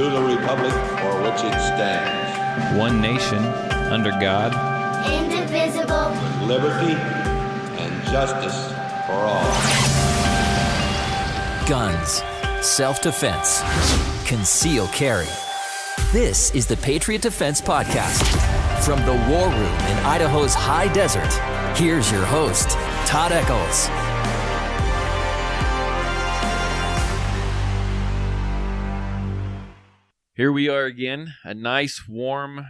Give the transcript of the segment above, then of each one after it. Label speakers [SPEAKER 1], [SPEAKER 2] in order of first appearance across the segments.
[SPEAKER 1] to the republic for which it stands.
[SPEAKER 2] One nation, under God.
[SPEAKER 3] Indivisible.
[SPEAKER 1] With liberty and justice for all.
[SPEAKER 4] Guns, self-defense, concealed carry. This is the Patriot Defense Podcast. From the war room in Idaho's high desert, here's your host, Todd Echols.
[SPEAKER 2] Here we are again. A nice, warm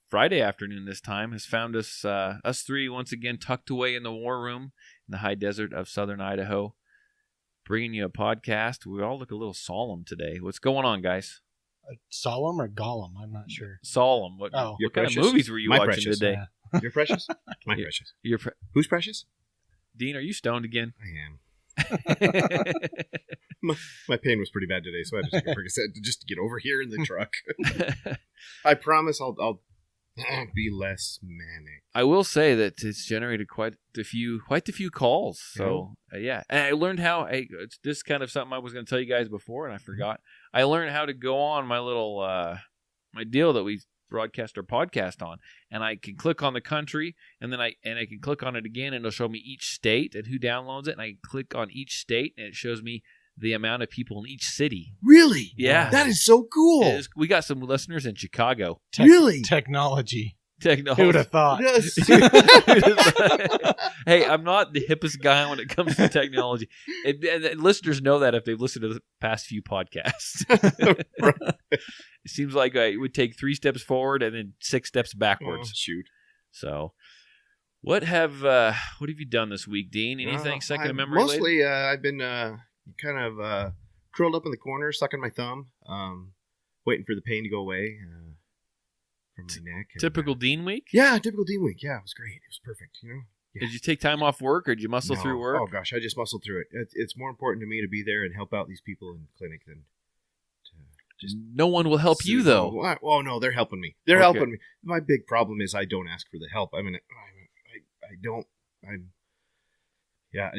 [SPEAKER 2] Friday afternoon this time has found us, us three, once again tucked away in the war room in the high desert of southern Idaho, bringing you a podcast. We all look a little solemn today. What's going on, guys?
[SPEAKER 5] Solemn or Gollum? I'm not sure.
[SPEAKER 2] Solemn. What kind of movies were you watching today?
[SPEAKER 6] Yeah. You're precious? My precious. Who's precious?
[SPEAKER 2] Dean, are you stoned again?
[SPEAKER 6] I am. my pain was pretty bad today, so I had to take a Percocet just to get over here in the truck. I promise I'll be less manic.
[SPEAKER 2] I will say that it's generated quite a few calls. So yeah, and I learned how. It's this kind of something I was going to tell you guys before, and I forgot. I learned how to go on my little my deal that we broadcast our podcast on, and I can click on the country, and then I can click on it again, and it'll show me each state and who downloads it, and I can click on each state, and it shows me the amount of people in each city.
[SPEAKER 6] Really?
[SPEAKER 2] Yeah.
[SPEAKER 6] That is so cool.
[SPEAKER 2] We got some listeners in Chicago.
[SPEAKER 6] Really?
[SPEAKER 5] Technology.
[SPEAKER 2] Technology.
[SPEAKER 5] Who would have thought?
[SPEAKER 6] Yes.
[SPEAKER 2] Hey, I'm not the hippest guy when it comes to technology. And listeners know that if they've listened to the past few podcasts.
[SPEAKER 6] Right.
[SPEAKER 2] It seems like it would take 3 steps forward and then 6 steps backwards.
[SPEAKER 6] Oh, shoot.
[SPEAKER 2] So, what have you done this week, Dean? Anything second of memory?
[SPEAKER 6] Mostly, I've been kind of curled up in the corner, sucking my thumb, waiting for the pain to go away from my neck.
[SPEAKER 2] Typical Dean week?
[SPEAKER 6] Yeah, typical Dean week. Yeah, it was great. It was perfect. You know. Yeah.
[SPEAKER 2] Did you take time off work, or did you muscle through work?
[SPEAKER 6] Oh gosh, I just muscled through it. It's more important to me to be there and help out these people in the clinic than to just.
[SPEAKER 2] No one will help you though.
[SPEAKER 6] Oh no, they're helping me. They're helping me. My big problem is I don't ask for the help. I mean, I don't. I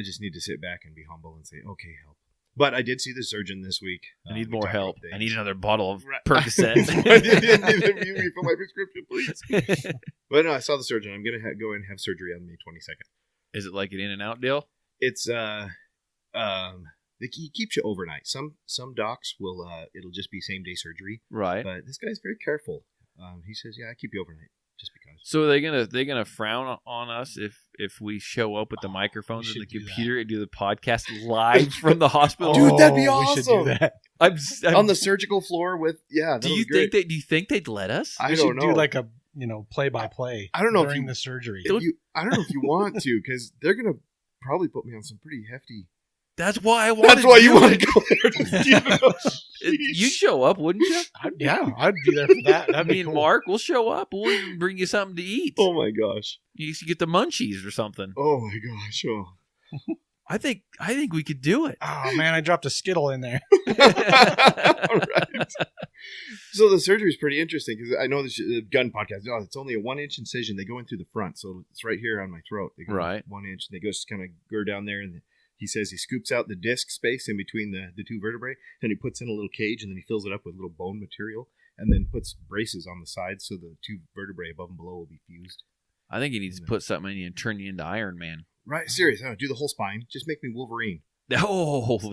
[SPEAKER 6] just need to sit back and be humble and say, okay, help. But I did see the surgeon this week.
[SPEAKER 2] I need more help. I need another bottle of Percocet.
[SPEAKER 6] I didn't refill my prescription, please. But no, I saw the surgeon. I'm going to go in and have surgery on May 22nd.
[SPEAKER 2] Is it like an in and out deal?
[SPEAKER 6] It's he keeps you overnight. Some docs will it'll just be same day surgery.
[SPEAKER 2] Right.
[SPEAKER 6] But this guy's very careful. He says, I keep you overnight just because.
[SPEAKER 2] So are they gonna frown on us if we show up with the microphones and the computer and do the podcast live from the hospital?
[SPEAKER 6] Dude, that'd be
[SPEAKER 5] awesome.
[SPEAKER 6] awesome.
[SPEAKER 5] We should do that.
[SPEAKER 2] I'm
[SPEAKER 6] on the surgical floor with
[SPEAKER 2] Do you think they'd let us?
[SPEAKER 6] I
[SPEAKER 5] we
[SPEAKER 6] don't
[SPEAKER 5] should
[SPEAKER 6] know.
[SPEAKER 5] do like a play-by-play.
[SPEAKER 6] I don't know
[SPEAKER 5] during the surgery.
[SPEAKER 6] I don't know if you want to, because they're gonna probably put me on some pretty hefty.
[SPEAKER 2] That's why I want.
[SPEAKER 6] That's why you want to go there.
[SPEAKER 2] You'd show up, wouldn't you?
[SPEAKER 5] I'd be there for that. That'd be
[SPEAKER 2] Me and
[SPEAKER 5] cool.
[SPEAKER 2] Mark, we'll show up. We'll even bring you something to eat.
[SPEAKER 6] Oh my gosh!
[SPEAKER 2] You should get the munchies or something.
[SPEAKER 6] Oh my gosh! Oh.
[SPEAKER 2] I think we could do it.
[SPEAKER 5] Oh man, I dropped a Skittle in there.
[SPEAKER 6] All right. So the surgery is pretty interesting because I know this gun podcast. Oh, it's only a 1-inch incision. They go in through the front, so it's right here on my throat. They go 1 inch. And they just kind of go down there, and he says he scoops out the disc space in between the two vertebrae, and he puts in a little cage, and then he fills it up with little bone material, and then puts braces on the sides so the two vertebrae above and below will be fused.
[SPEAKER 2] I think he needs to put something in you and turn you into Iron Man.
[SPEAKER 6] Right, serious. Do the whole spine. Just make me Wolverine.
[SPEAKER 2] Oh,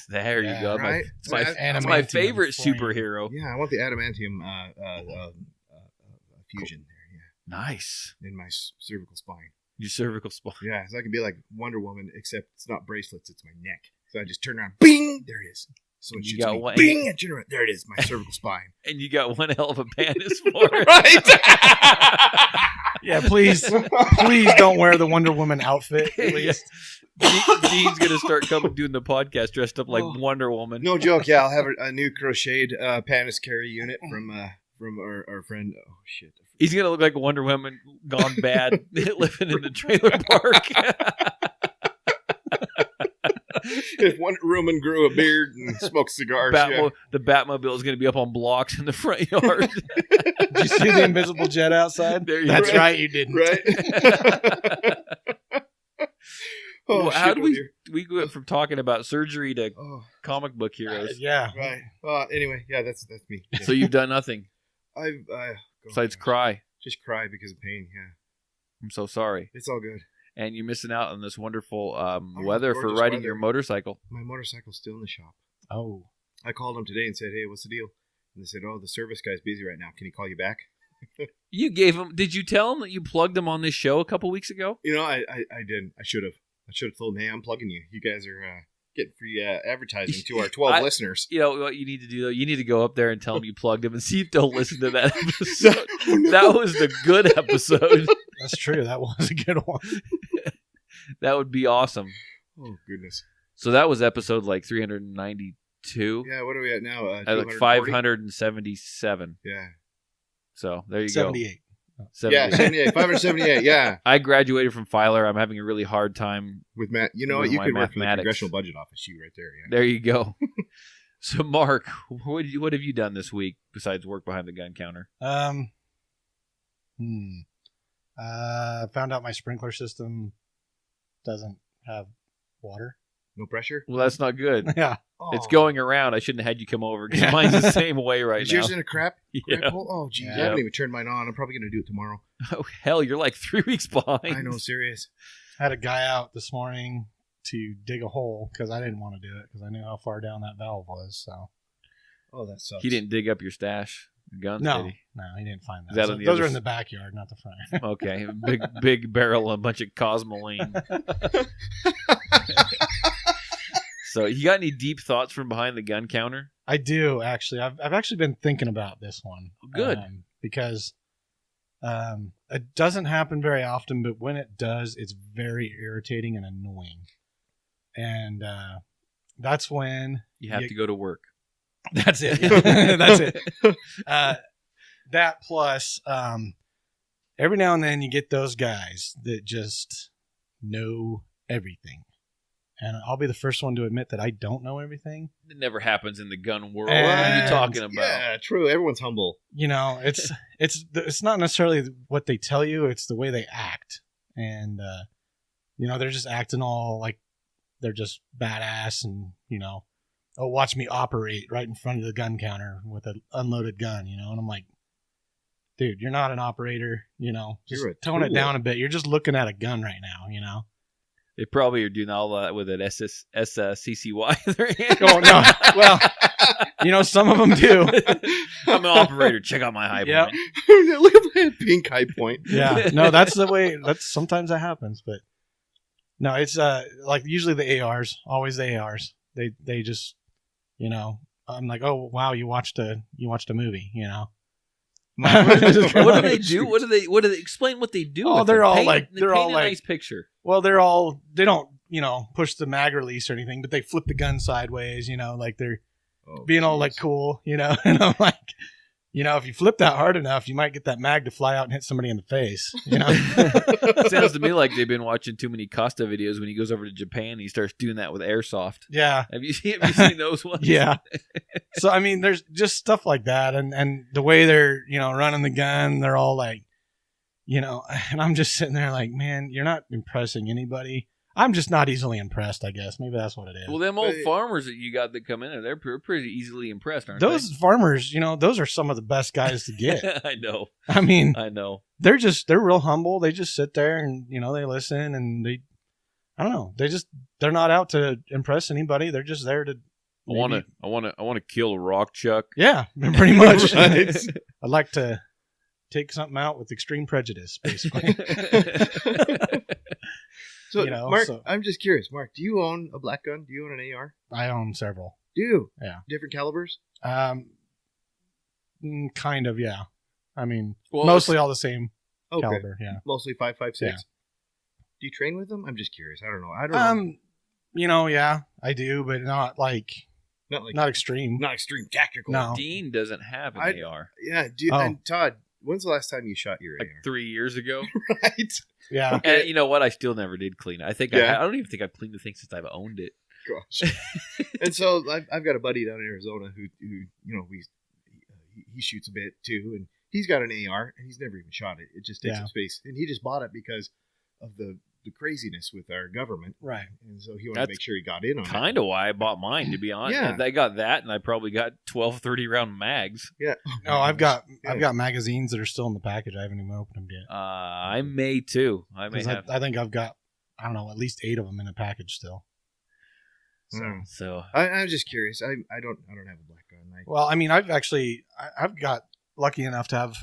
[SPEAKER 2] there you go.
[SPEAKER 6] Right?
[SPEAKER 2] It's my favorite superhero.
[SPEAKER 6] Yeah, I want the adamantium fusion there. Yeah,
[SPEAKER 2] nice
[SPEAKER 6] in my cervical spine.
[SPEAKER 2] Your cervical spine.
[SPEAKER 6] Yeah, so I can be like Wonder Woman, except it's not bracelets; it's my neck. So I just turn around, bing, there it is. So it shoots me, bing, and turn around, there it is, my cervical spine.
[SPEAKER 2] And you got one hell of a penis for it,
[SPEAKER 6] right?
[SPEAKER 5] Yeah, please don't wear the Wonder Woman outfit. Please.
[SPEAKER 2] Dean's gonna start doing the podcast dressed up like Wonder Woman.
[SPEAKER 6] No joke. Yeah, I'll have a new crocheted panis carry unit from our friend. Oh shit!
[SPEAKER 2] He's gonna look like Wonder Woman gone bad, living in the trailer park.
[SPEAKER 6] If Wonder Woman grew a beard and smoked cigars,
[SPEAKER 2] the Batmobile is going to be up on blocks in the front yard.
[SPEAKER 5] Did you see the invisible jet outside? That's right, you didn't.
[SPEAKER 6] Right. Oh,
[SPEAKER 2] how do
[SPEAKER 6] shit,
[SPEAKER 2] we go from talking about surgery to
[SPEAKER 6] Oh,
[SPEAKER 2] comic book heroes?
[SPEAKER 5] Yeah.
[SPEAKER 6] right. Anyway, yeah, that's me. Yeah.
[SPEAKER 2] So you've done nothing besides
[SPEAKER 6] gosh.
[SPEAKER 2] cry.
[SPEAKER 6] Just cry because of pain. Yeah,
[SPEAKER 2] I'm so sorry.
[SPEAKER 6] it's all good.
[SPEAKER 2] And you're missing out on this wonderful weather for
[SPEAKER 6] gorgeous
[SPEAKER 2] riding
[SPEAKER 6] weather.
[SPEAKER 2] your motorcycle.
[SPEAKER 6] My motorcycle's still in the shop.
[SPEAKER 5] Oh.
[SPEAKER 6] I called them today and said, "Hey, what's the deal?" And they said, "Oh, the service guy's busy right now. Can he call you back?"
[SPEAKER 2] You gave him. Did you tell him that you plugged him on this show a couple weeks ago?
[SPEAKER 6] You know, I didn't. I should have. Told him, "Hey, I'm plugging you. You guys are getting free advertising to our 12 listeners."
[SPEAKER 2] You know what you need to do though? You need to go up there and tell him you plugged him and see if they'll listen to that episode. That was the good episode.
[SPEAKER 5] That's true. That was a good one.
[SPEAKER 2] That would be awesome.
[SPEAKER 6] Oh goodness.
[SPEAKER 2] So that was episode like 392.
[SPEAKER 6] Yeah. What are we at now?
[SPEAKER 2] Like 577.
[SPEAKER 6] Yeah.
[SPEAKER 2] So there you
[SPEAKER 5] 78.
[SPEAKER 2] go.
[SPEAKER 6] Yeah. 78. 578. Yeah.
[SPEAKER 2] I graduated from Filer. I'm having a really hard time
[SPEAKER 6] With Matt, you know
[SPEAKER 2] With
[SPEAKER 6] what? You
[SPEAKER 2] my
[SPEAKER 6] could work for the
[SPEAKER 2] mathematics.
[SPEAKER 6] Congressional Budget Office. You right there. Yeah.
[SPEAKER 2] There you go. So, Mark, what have you done this week besides work behind the gun counter?
[SPEAKER 5] Found out my sprinkler system doesn't have water.
[SPEAKER 6] No pressure.
[SPEAKER 2] Well, that's not good.
[SPEAKER 5] Yeah.
[SPEAKER 2] It's going around. I shouldn't have had you come over because mine's the same way right
[SPEAKER 6] Is
[SPEAKER 2] now.
[SPEAKER 6] yours in a crap
[SPEAKER 2] Yeah.
[SPEAKER 6] hole? Oh, geez.
[SPEAKER 5] Yeah.
[SPEAKER 6] I haven't even turned mine on. I'm probably going to do it tomorrow.
[SPEAKER 2] Oh, hell, you're like 3 weeks behind.
[SPEAKER 6] I know, serious.
[SPEAKER 5] Had a guy out this morning to dig a hole because I didn't want to do it because I knew how far down that valve was. So
[SPEAKER 6] Oh, that sucks.
[SPEAKER 2] He didn't dig up your stash of guns,
[SPEAKER 5] no,
[SPEAKER 2] did he?
[SPEAKER 5] no, he didn't find that.
[SPEAKER 2] Is that
[SPEAKER 5] So
[SPEAKER 2] on the
[SPEAKER 5] those
[SPEAKER 2] other
[SPEAKER 5] are in
[SPEAKER 2] s-
[SPEAKER 5] the backyard, not the front.
[SPEAKER 2] Okay, big barrel, a bunch of Cosmoline. So, you got any deep thoughts from behind the gun counter?
[SPEAKER 5] I do actually. I've actually been thinking about this one.
[SPEAKER 2] Good.
[SPEAKER 5] Because it doesn't happen very often, but when it does, it's very irritating and annoying. And that's when
[SPEAKER 2] You have to go to work.
[SPEAKER 5] That's it. That's it. That plus, every now and then you get those guys that just know everything. And I'll be the first one to admit that I don't know everything.
[SPEAKER 2] It never happens in the gun world.
[SPEAKER 5] And-
[SPEAKER 2] What are you talking about?
[SPEAKER 6] Yeah, true. Everyone's humble.
[SPEAKER 5] You know, it's not necessarily what they tell you; it's the way they act. And you know, they're just acting all like they're just badass, and you know, oh, watch me operate right in front of the gun counter with an unloaded gun. You know, and I'm like, dude, you're not an operator. You know, just
[SPEAKER 6] You're a
[SPEAKER 5] tone it
[SPEAKER 6] tool.
[SPEAKER 5] down a bit. You're just looking at a gun right now. You know.
[SPEAKER 2] They probably are doing all that with an SCCY in their hand.
[SPEAKER 5] Oh no! Well, you know, some of them do.
[SPEAKER 2] I'm an operator. Check out my high
[SPEAKER 5] Yep.
[SPEAKER 2] point.
[SPEAKER 6] Look at my pink high point.
[SPEAKER 5] Yeah, no, that's the way. That's sometimes that happens, but no, it's like usually the ARs, always the ARs. They just, you know, I'm like, oh wow, you watched a movie, you know.
[SPEAKER 2] What do they do? What do they explain what they do?
[SPEAKER 5] Oh,
[SPEAKER 2] with
[SPEAKER 5] they're
[SPEAKER 2] it?
[SPEAKER 5] all
[SPEAKER 2] Paint-
[SPEAKER 5] like-
[SPEAKER 2] they
[SPEAKER 5] they're
[SPEAKER 2] paint
[SPEAKER 5] all
[SPEAKER 2] a
[SPEAKER 5] like-
[SPEAKER 2] nice picture.
[SPEAKER 5] Well, they don't, you know, push the mag release or anything, but they flip the gun sideways, you know, like they're
[SPEAKER 6] Oh,
[SPEAKER 5] being all
[SPEAKER 6] jeez.
[SPEAKER 5] like cool, you know. And I'm like, you know, if you flip that hard enough, you might get that mag to fly out and hit somebody in the face, you know.
[SPEAKER 2] Sounds to me like they've been watching too many Costa videos. When he goes over to Japan, he starts doing that with airsoft.
[SPEAKER 5] Yeah.
[SPEAKER 2] Have you seen those ones?
[SPEAKER 5] Yeah. So I mean, there's just stuff like that, and the way they're, you know, running the gun, they're all like, you know, and I'm just sitting there like, man, you're not impressing anybody. I'm just not easily impressed, I guess. Maybe that's what it is.
[SPEAKER 2] Well, them old
[SPEAKER 6] But-
[SPEAKER 2] farmers that you got that come in there, they're pretty easily impressed, aren't
[SPEAKER 5] Those farmers, you know, those are some of the best guys to
[SPEAKER 2] they?
[SPEAKER 5] get.
[SPEAKER 2] I know.
[SPEAKER 5] I mean,
[SPEAKER 2] I know.
[SPEAKER 5] they're real humble. They just sit there and, you know, they listen and I don't know. They're not out to impress anybody. They're just there to.
[SPEAKER 2] I want to kill a rock chuck.
[SPEAKER 5] Yeah, pretty much.
[SPEAKER 6] Right.
[SPEAKER 5] I'd like to take something out with extreme prejudice, basically.
[SPEAKER 6] So,
[SPEAKER 5] You know,
[SPEAKER 6] Mark,
[SPEAKER 5] so-
[SPEAKER 6] I'm just curious. Mark, do you own a black gun? Do you own an AR?
[SPEAKER 5] I own several.
[SPEAKER 6] Do you?
[SPEAKER 5] Yeah.
[SPEAKER 6] Different calibers?
[SPEAKER 5] Kind of, yeah. I mean,
[SPEAKER 2] Well,
[SPEAKER 5] mostly all the same
[SPEAKER 6] Okay.
[SPEAKER 5] caliber, yeah.
[SPEAKER 6] Mostly 5.56.
[SPEAKER 5] Yeah.
[SPEAKER 6] Do you train with them? I'm just curious. I don't know.
[SPEAKER 5] You know, yeah, I do, but not
[SPEAKER 6] not
[SPEAKER 5] extreme.
[SPEAKER 6] not extreme tactical.
[SPEAKER 5] No.
[SPEAKER 2] Dean doesn't have an AR.
[SPEAKER 6] Yeah.
[SPEAKER 5] Oh.
[SPEAKER 6] And Todd, when's the last time you shot your
[SPEAKER 2] Like
[SPEAKER 6] AR?
[SPEAKER 2] 3 years ago.
[SPEAKER 6] Right.
[SPEAKER 5] Yeah.
[SPEAKER 2] And you know what? I still never did clean it. I think
[SPEAKER 6] Yeah.
[SPEAKER 2] I don't even think I've cleaned the thing since I've owned it.
[SPEAKER 6] Gosh. And so I've got a buddy down in Arizona who you know he shoots a bit too, and he's got an AR and he's never even shot it. It just takes
[SPEAKER 5] Yeah.
[SPEAKER 6] up space, and he just bought it because of the the craziness with our government.
[SPEAKER 5] Right.
[SPEAKER 6] And so he wanted to make sure he got in on it.
[SPEAKER 2] Kind of why I bought mine, to be honest.
[SPEAKER 6] Yeah.
[SPEAKER 2] I got that, and I probably got 12 30-round mags.
[SPEAKER 6] Yeah.
[SPEAKER 5] No, I've got magazines that are still in the package. I haven't even opened them yet.
[SPEAKER 2] I may too. I
[SPEAKER 5] think I've got, I don't know, at least 8 of them in a package still.
[SPEAKER 2] So
[SPEAKER 6] I'm just curious. I don't have a black gun.
[SPEAKER 5] Well, I mean, I've got lucky enough to have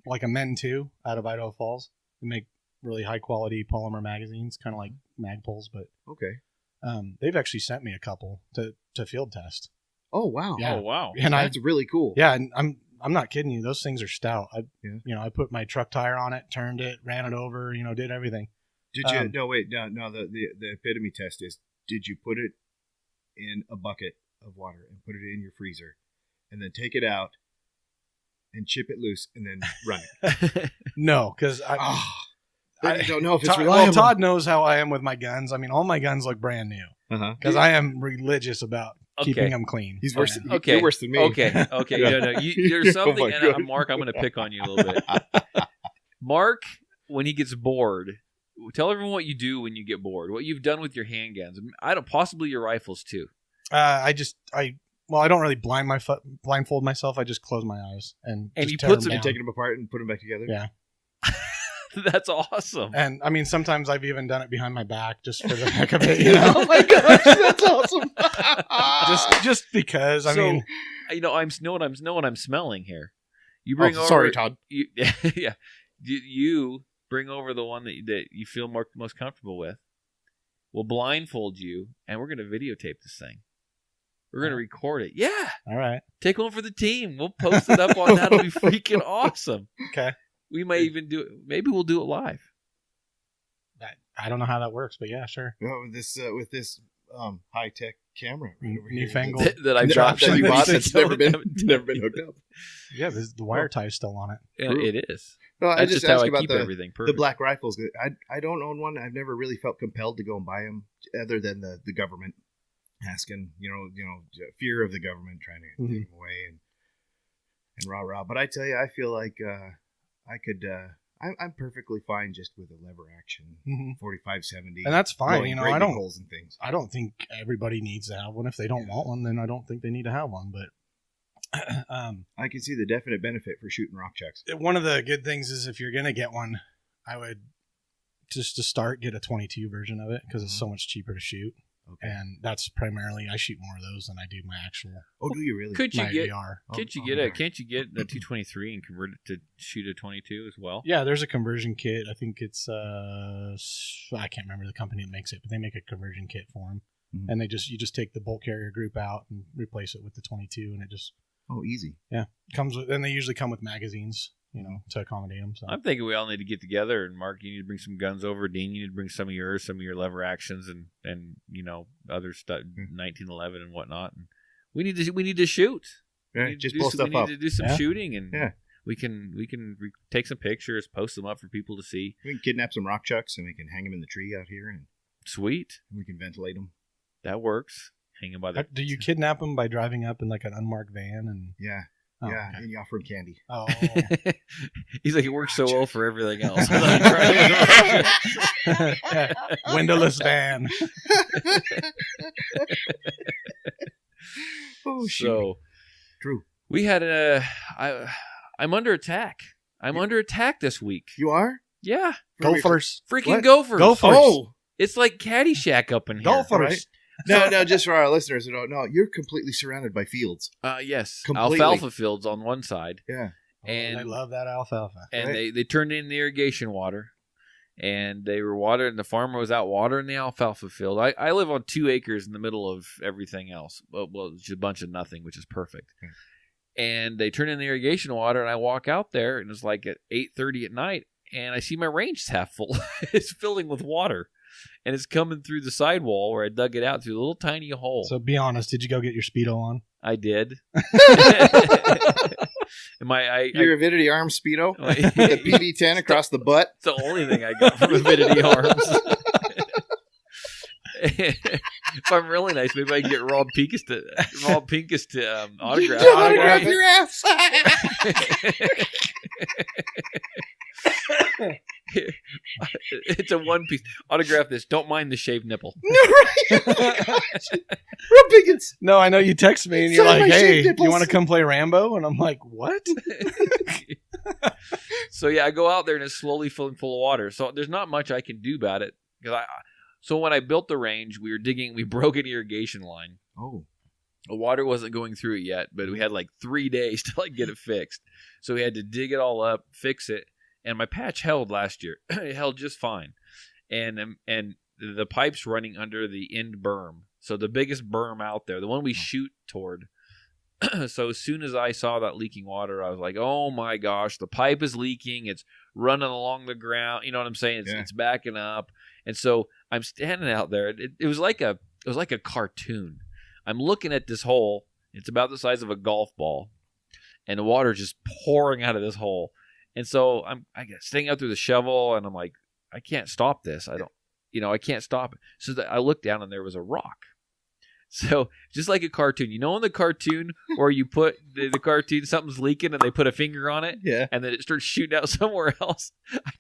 [SPEAKER 5] like a Men 2 out of Idaho Falls. They make really high quality polymer magazines, kind of like Magpols, but
[SPEAKER 6] okay.
[SPEAKER 5] They've actually sent me a couple to field test.
[SPEAKER 6] Oh wow!
[SPEAKER 5] Yeah.
[SPEAKER 2] Oh wow!
[SPEAKER 5] And
[SPEAKER 6] that's really cool.
[SPEAKER 5] Yeah, and I'm not kidding you. Those things are stout. I put my truck tire on it, turned it, ran it over, did everything.
[SPEAKER 6] Did you? No, wait, no. The epitome test is: did you put it in a bucket of water and put it in your freezer, and then take it out and chip it loose and then run it?
[SPEAKER 5] No, because I
[SPEAKER 6] don't know if it's reliable.
[SPEAKER 5] Todd knows how I am with my guns. I mean, all my guns look brand new because I am religious about keeping them clean.
[SPEAKER 6] He's worse.
[SPEAKER 2] Okay,
[SPEAKER 6] you're worse than me.
[SPEAKER 2] Okay. No. There's something. And Mark, I'm going to pick on you a little bit. Mark, when he gets bored, tell everyone what you do when you get bored. What you've done with your handguns. Possibly your rifles too.
[SPEAKER 5] I don't really blindfold myself. I just close my eyes and
[SPEAKER 2] he
[SPEAKER 5] tear
[SPEAKER 2] puts
[SPEAKER 5] them
[SPEAKER 2] them,
[SPEAKER 5] down.
[SPEAKER 6] Take them apart and put them back together.
[SPEAKER 5] Yeah.
[SPEAKER 2] That's awesome.
[SPEAKER 5] And I mean, sometimes I've even done it behind my back just for the heck of it.
[SPEAKER 6] Oh my gosh, that's awesome.
[SPEAKER 5] just because. I mean,
[SPEAKER 2] I'm know what I'm smelling here. You bring over.
[SPEAKER 6] Sorry, Todd.
[SPEAKER 2] Yeah. You bring over the one that you feel most comfortable with. We'll blindfold you, and we're going to videotape this thing. We're going to record it. Yeah.
[SPEAKER 5] All right.
[SPEAKER 2] Take one for the team. We'll post it up on that. It'll be freaking awesome.
[SPEAKER 5] Okay.
[SPEAKER 2] We may even do it. Maybe we'll do it live.
[SPEAKER 5] I don't know how that works, but yeah, sure.
[SPEAKER 6] No, with this high tech camera right over here.
[SPEAKER 5] Newfangled
[SPEAKER 2] that I dropped.
[SPEAKER 6] That you bought that's never been hooked up.
[SPEAKER 5] Yeah, the wire tie's still on it.
[SPEAKER 2] Yeah, it is.
[SPEAKER 6] No, I
[SPEAKER 2] That's
[SPEAKER 6] just
[SPEAKER 2] how
[SPEAKER 6] asked
[SPEAKER 2] I
[SPEAKER 6] about
[SPEAKER 2] keep everything perfect.
[SPEAKER 6] the black rifles. I don't own one. I've never really felt compelled to go and buy them, other than the government asking, fear of the government trying to take them away and rah. But I tell you, I feel like I could. I'm perfectly fine just with a lever action 45-70,
[SPEAKER 5] and that's fine. I don't
[SPEAKER 6] holes and things.
[SPEAKER 5] I don't think everybody needs to have one. If they don't want one, then I don't think they need to have one. But
[SPEAKER 6] I can see the definite benefit for shooting rock chucks.
[SPEAKER 5] One of the good things is if you're gonna get one, I would just to start get a 22 version of it because it's so much cheaper to shoot. Okay. And that's primarily I shoot more of those than I do my actual.
[SPEAKER 6] Oh, do you really?
[SPEAKER 2] Can't you get
[SPEAKER 5] VR.
[SPEAKER 2] a 223 and convert it to shoot a 22 as well?
[SPEAKER 5] Yeah, there's a conversion kit. I think it's I can't remember the company that makes it, but they make a conversion kit for them, and you just take the bolt carrier group out and replace it with the 22, and it just
[SPEAKER 6] easy.
[SPEAKER 5] Yeah, comes with, and they usually come with magazines, to accommodate them. So
[SPEAKER 2] I'm thinking we all need to get together, and Mark, you need to bring some guns over. Dean, you need to bring some of your lever actions, and other stuff, 1911 and whatnot. And we need to shoot.
[SPEAKER 6] Yeah, just pull stuff up.
[SPEAKER 2] We need to do some shooting, and we can take some pictures, post them up for people to see.
[SPEAKER 6] We can kidnap some rock chucks, and we can hang them in the tree out here, and
[SPEAKER 2] sweet.
[SPEAKER 6] We can ventilate them.
[SPEAKER 2] That works. Hang them by the.
[SPEAKER 5] Do you kidnap them by driving up in like an unmarked van and?
[SPEAKER 6] Yeah. Okay. And you offer him candy.
[SPEAKER 5] Oh.
[SPEAKER 2] He's like, it works so well for everything else.
[SPEAKER 5] Windowless van.
[SPEAKER 6] Oh, shit.
[SPEAKER 2] So,
[SPEAKER 6] Drew.
[SPEAKER 2] We had I'm under attack. I'm under attack this week.
[SPEAKER 6] You are?
[SPEAKER 2] Yeah.
[SPEAKER 5] Gophers.
[SPEAKER 2] Freaking gophers.
[SPEAKER 5] Gophers.
[SPEAKER 6] Oh.
[SPEAKER 2] It's like Caddyshack up in here.
[SPEAKER 5] Gophers.
[SPEAKER 6] Right? No, just for our listeners who don't know, you're completely surrounded by fields.
[SPEAKER 2] Yes.
[SPEAKER 6] Completely.
[SPEAKER 2] Alfalfa fields on one side.
[SPEAKER 6] Yeah.
[SPEAKER 2] And
[SPEAKER 5] I love that alfalfa.
[SPEAKER 2] And they turned in the irrigation water. And they were watering, the farmer was out watering the alfalfa field. I live on 2 acres in the middle of everything else. Well, it's just a bunch of nothing, which is perfect. Yeah. And they turn in the irrigation water, and I walk out there, and it's like at 8:30 at night, and I see my range is half full. It's filling with water. And it's coming through the sidewall where I dug it out through a little tiny hole.
[SPEAKER 5] So be honest, did you go get your Speedo on?
[SPEAKER 2] I did.
[SPEAKER 6] Your Avidity Arms Speedo? The BB-10 across the butt?
[SPEAKER 2] It's the only thing I got from Avidity Arms. If I'm really nice, maybe I can get Rob Pincus to autograph.
[SPEAKER 6] Autograph your ass.
[SPEAKER 2] It's a one piece. Autograph this. Don't mind the shaved nipple.
[SPEAKER 6] No, right? Real big. It's
[SPEAKER 5] No, I know you text me and you're
[SPEAKER 6] Sign
[SPEAKER 5] like,
[SPEAKER 6] my
[SPEAKER 5] hey,
[SPEAKER 6] shaved nipples.
[SPEAKER 5] you want to come play Rambo? And I'm like, what?
[SPEAKER 2] So yeah, I go out there and it's slowly filling full of water. So there's not much I can do about it. So when I built the range, we broke an irrigation line.
[SPEAKER 6] oh,
[SPEAKER 2] The water wasn't going through it yet, but we had like 3 days to like get it fixed. So we had to dig it all up, fix it, and my patch held last year. It held just fine, and the pipe's running under the end berm. So the biggest berm out there, the one we shoot toward. So as soon as I saw that leaking water, I was like, "Oh my gosh, the pipe is leaking! It's running along the ground." You know what I'm saying? It's backing up, and so I'm standing out there. It was like a cartoon. I'm looking at this hole. It's about the size of a golf ball, and the water is just pouring out of this hole. And so I get staying out through the shovel, and I'm like, I can't stop this. I can't stop it. So I looked down, and there was a rock. So just like a cartoon, in the cartoon where you put the cartoon, something's leaking, and they put a finger on it, and then it starts shooting out somewhere else.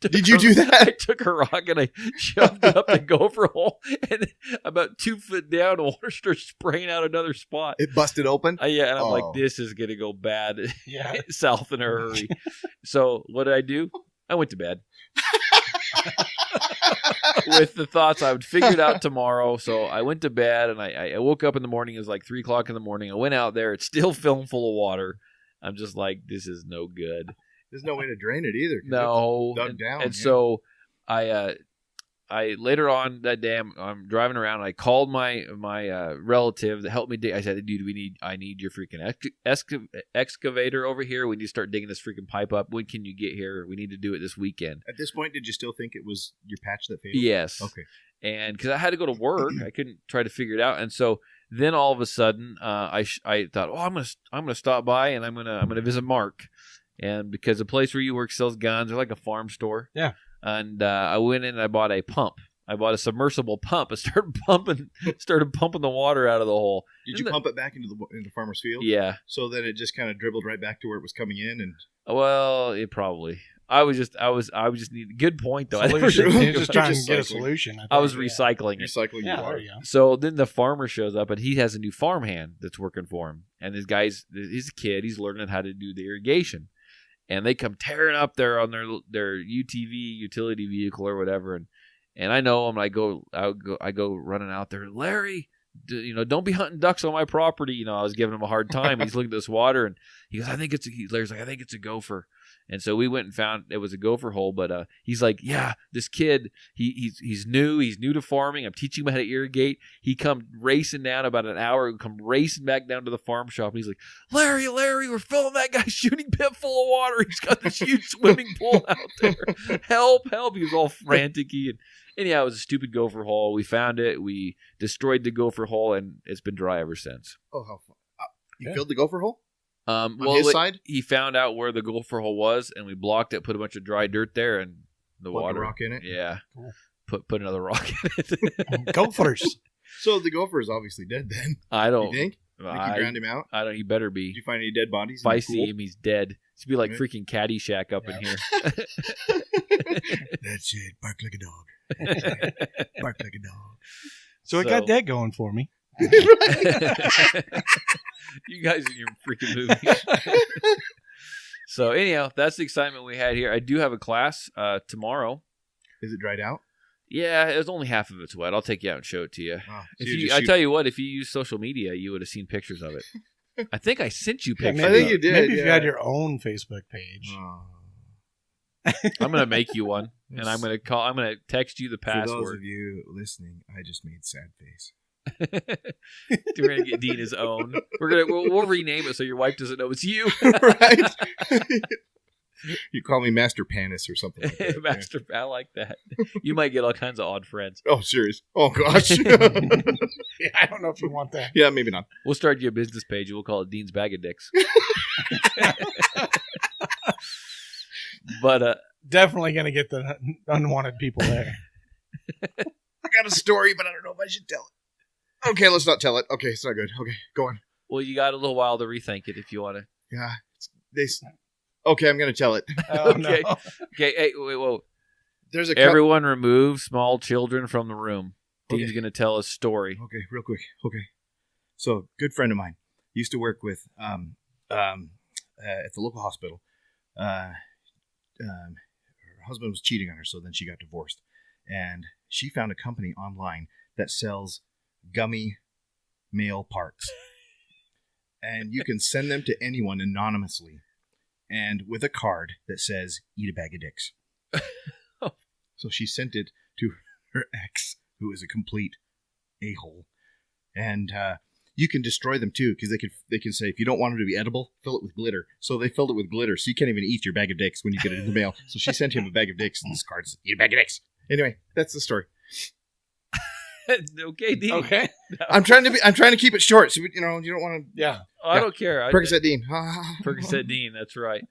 [SPEAKER 6] Did you do that?
[SPEAKER 2] I took a rock and I shoved it up the gopher hole, and about 2 foot down, the water starts spraying out another spot.
[SPEAKER 6] It busted open?
[SPEAKER 2] Yeah, and I'm like, this is going to go bad south in a hurry. So what did I do? I went to bed. With the thoughts I would figure it out tomorrow. So I went to bed, and I woke up in the morning. It was like 3 o'clock in the morning. I went out there. It's still filling full of water. I'm just like, this is no good.
[SPEAKER 6] There's no way to drain it either.
[SPEAKER 2] No.
[SPEAKER 6] It's dug down.
[SPEAKER 2] And so I later on that day, I'm driving around. And I called my relative that helped me dig. I said, dude, I need your freaking excavator over here. We need to start digging this freaking pipe up. When can you get here? We need to do it this weekend.
[SPEAKER 6] At this point, did you still think it was your patch that failed?
[SPEAKER 2] Yes.
[SPEAKER 6] Okay.
[SPEAKER 2] And because I had to go to work, I couldn't try to figure it out. And so then all of a sudden, I thought, I'm gonna stop by and I'm gonna visit Mark, and because the place where you work sells guns, they're like a farm store.
[SPEAKER 5] Yeah.
[SPEAKER 2] And I went in and I bought a pump. I bought a submersible pump. I started pumping the water out of the hole.
[SPEAKER 6] Did you pump it back into the farmer's field?
[SPEAKER 2] Yeah.
[SPEAKER 6] So that it just kind of dribbled right back to where it was coming in, and
[SPEAKER 2] well, it probably. I was just need good point though.
[SPEAKER 5] Solution. You're just trying
[SPEAKER 6] Just
[SPEAKER 5] to get a
[SPEAKER 6] cycling.
[SPEAKER 5] solution.
[SPEAKER 2] I was recycling it.
[SPEAKER 6] recycling
[SPEAKER 5] Yeah,
[SPEAKER 6] your
[SPEAKER 5] there
[SPEAKER 6] water.
[SPEAKER 5] you go.
[SPEAKER 2] So then the farmer shows up, and he has a new farmhand that's working for him. And he's a kid. He's learning how to do the irrigation. And they come tearing up there on their UTV, utility vehicle or whatever. And I know him. I go running out there. Larry, don't be hunting ducks on my property. I was giving him a hard time. He's looking at this water, and he goes, Larry's like, I think it's a gopher. And so we went and found it was a gopher hole. But he's like, yeah, this kid, he's new to farming. I'm teaching him how to irrigate. He come racing down about an hour, come racing back down to the farm shop. And he's like, Larry, we're filling that guy's shooting pit full of water. He's got this huge swimming pool out there. Help. He was all frantic-y. And anyhow, it was a stupid gopher hole. We found it. We destroyed the gopher hole, and it's been dry ever since.
[SPEAKER 6] Oh, how fun. You filled the gopher hole?
[SPEAKER 2] His
[SPEAKER 6] side?
[SPEAKER 2] He found out where the gopher hole was, and we blocked it, put a bunch of dry dirt there, and the
[SPEAKER 6] Plug a
[SPEAKER 2] water.
[SPEAKER 6] rock in it?
[SPEAKER 2] Yeah.
[SPEAKER 5] Cool.
[SPEAKER 2] Put another rock in it.
[SPEAKER 5] Gophers.
[SPEAKER 6] So the gopher is obviously dead then.
[SPEAKER 2] I don't.
[SPEAKER 6] You think? You ground him out?
[SPEAKER 2] I don't. He better be.
[SPEAKER 6] Did you find any dead bodies?
[SPEAKER 2] If I see him, he's dead. It's be like freaking Caddyshack up in here.
[SPEAKER 6] That's it. Bark like a dog. Bark like a dog.
[SPEAKER 5] So I got that going for me.
[SPEAKER 2] You guys in your freaking movie. So anyhow, that's the excitement we had here. I do have a class tomorrow.
[SPEAKER 6] Is it dried out?
[SPEAKER 2] Yeah, it was only half of it's wet. I'll take you out and show it to you.
[SPEAKER 6] Oh,
[SPEAKER 2] I tell you what, if you use social media, you would have seen pictures of it. I think I sent you pictures.
[SPEAKER 6] I think you did.
[SPEAKER 5] Maybe if you had your own Facebook page.
[SPEAKER 6] Oh.
[SPEAKER 2] I'm gonna make you one, and I'm gonna text you the password.
[SPEAKER 6] For those of you listening, I just made sad face.
[SPEAKER 2] We're gonna get Dean his own. We'll rename it so your wife doesn't know it's you.
[SPEAKER 6] Right? You call me Master Panis or something like that.
[SPEAKER 2] Master, I like that. You might get all kinds of odd friends.
[SPEAKER 6] Oh, serious? Oh, gosh.
[SPEAKER 5] Yeah, I don't know if you want that.
[SPEAKER 6] Yeah, maybe not.
[SPEAKER 2] We'll start you a business page, and we'll call it Dean's Bag of Dicks. But
[SPEAKER 5] definitely going to get the unwanted people there.
[SPEAKER 6] I got a story, but I don't know if I should tell it. Okay, let's not tell it. Okay, it's not good. Okay, go on.
[SPEAKER 2] Well, you got a little while to rethink it if you want to.
[SPEAKER 6] Yeah. Okay, I'm going to tell it.
[SPEAKER 5] Oh,
[SPEAKER 2] Okay.
[SPEAKER 5] no.
[SPEAKER 2] Okay, hey, wait, whoa.
[SPEAKER 6] There's a
[SPEAKER 2] Everyone remove small children from the room.
[SPEAKER 6] Okay.
[SPEAKER 2] Dean's going to tell a story.
[SPEAKER 6] Okay, real quick. Okay. So, good friend of mine used to work with at the local hospital. Her husband was cheating on her, so then she got divorced. And she found a company online that sells gummy male parts. And you can send them to anyone anonymously and with a card that says, eat a bag of dicks. So she sent it to her ex, who is a complete a-hole. And you can destroy them too, because they can say, if you don't want them to be edible, fill it with glitter. So they filled it with glitter, so you can't even eat your bag of dicks when you get it in the mail. So she sent him a bag of dicks, and this card says, eat a bag of dicks. Anyway, that's the story.
[SPEAKER 2] Okay, Dean.
[SPEAKER 5] Okay.
[SPEAKER 2] No.
[SPEAKER 6] I'm trying to keep it short, so you don't want to.
[SPEAKER 5] Yeah.
[SPEAKER 2] Oh, I don't care.
[SPEAKER 6] Percocet Dean.
[SPEAKER 2] Percocet Dean, that's right.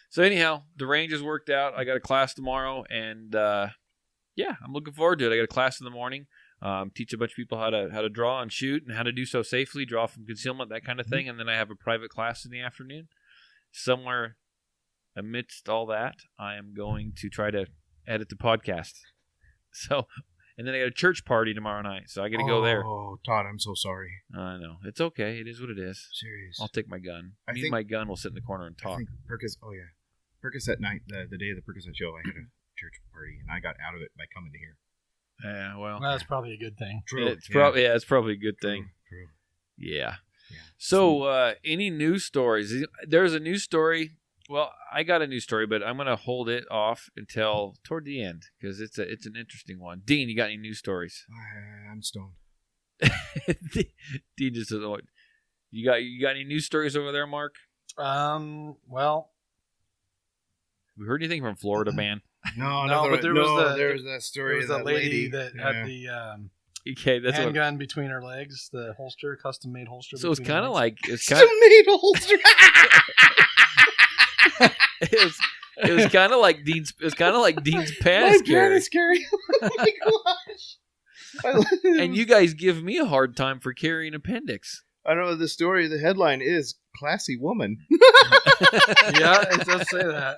[SPEAKER 2] So anyhow, the range has worked out. I got a class tomorrow, and yeah, I'm looking forward to it. I got a class in the morning. Teach a bunch of people how to draw and shoot and how to do so safely, draw from concealment, that kind of thing. And then I have a private class in the afternoon. Somewhere amidst all that, I am going to try to edit the podcast. So, and then I got a church party tomorrow night, so I got to go there.
[SPEAKER 6] Oh, Todd, I'm so sorry.
[SPEAKER 2] I know. It's okay. It is what it is.
[SPEAKER 6] Serious.
[SPEAKER 2] I'll take my gun.
[SPEAKER 6] I
[SPEAKER 2] Me
[SPEAKER 6] think-
[SPEAKER 2] and my gun will sit in the corner and
[SPEAKER 6] I
[SPEAKER 2] talk.
[SPEAKER 6] think Percocet night, the day of the Percocet show, I had a church party, and I got out of it by coming to here.
[SPEAKER 2] Yeah, well,
[SPEAKER 5] Well, that's probably a good thing.
[SPEAKER 6] True.
[SPEAKER 2] it's probably a good thing.
[SPEAKER 6] True.
[SPEAKER 2] Yeah.
[SPEAKER 6] Yeah.
[SPEAKER 2] So, any news stories? There's a news story. Well, I got a news story, but I'm going to hold it off until toward the end because it's an interesting one. Dean, you got any news stories?
[SPEAKER 6] I'm stoned.
[SPEAKER 2] Dean just doesn't know what. You got any news stories over there, Mark?
[SPEAKER 5] Well,
[SPEAKER 2] We heard anything from Florida, man?
[SPEAKER 6] No,
[SPEAKER 5] but there was
[SPEAKER 6] that story.
[SPEAKER 5] there was
[SPEAKER 6] of
[SPEAKER 5] that
[SPEAKER 6] that
[SPEAKER 5] lady that
[SPEAKER 6] Yeah.
[SPEAKER 5] had the
[SPEAKER 2] Okay, that's what.
[SPEAKER 5] handgun between her legs, the holster, custom-made holster.
[SPEAKER 2] So it's
[SPEAKER 5] between her
[SPEAKER 2] kind of
[SPEAKER 5] legs.
[SPEAKER 2] like it's kind.
[SPEAKER 6] Made holster.
[SPEAKER 2] It was kind of like Dean's. It was kind of like Dean's pants,
[SPEAKER 6] My
[SPEAKER 2] Gary.
[SPEAKER 6] is scary. Oh my gosh.
[SPEAKER 2] And you guys give me a hard time for carrying appendix.
[SPEAKER 6] I know the story. The headline is "Classy Woman."
[SPEAKER 5] Yeah, it does say that.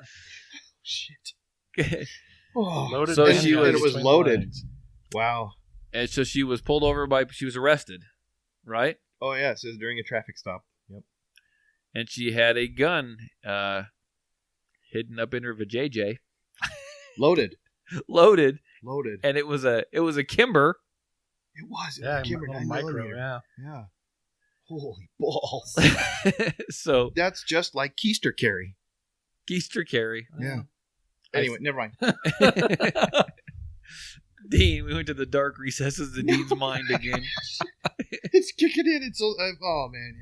[SPEAKER 6] Shit. Oh.
[SPEAKER 5] Loaded
[SPEAKER 2] So
[SPEAKER 5] handgun
[SPEAKER 2] she was-
[SPEAKER 6] And it was
[SPEAKER 5] between
[SPEAKER 6] loaded.
[SPEAKER 5] legs.
[SPEAKER 6] Wow.
[SPEAKER 2] And so she was pulled over she was arrested, right?
[SPEAKER 6] Oh yeah, it says during a traffic stop. Yep.
[SPEAKER 2] And she had a gun hidden up in her vajayjay,
[SPEAKER 6] Loaded.
[SPEAKER 2] loaded,
[SPEAKER 6] Loaded.
[SPEAKER 2] and it was a Kimber.
[SPEAKER 6] It was. It
[SPEAKER 5] Yeah,
[SPEAKER 6] was a Kimber
[SPEAKER 5] little
[SPEAKER 6] 9
[SPEAKER 5] micro.
[SPEAKER 6] millimeter.
[SPEAKER 5] Yeah.
[SPEAKER 6] Yeah. Holy balls.
[SPEAKER 2] So
[SPEAKER 6] That's just like keister carry.
[SPEAKER 2] Keister carry.
[SPEAKER 6] Yeah. Anyway, never mind.
[SPEAKER 2] Dean, we went to the dark recesses of Dean's mind again.
[SPEAKER 6] It's kicking in. It's so. Oh man.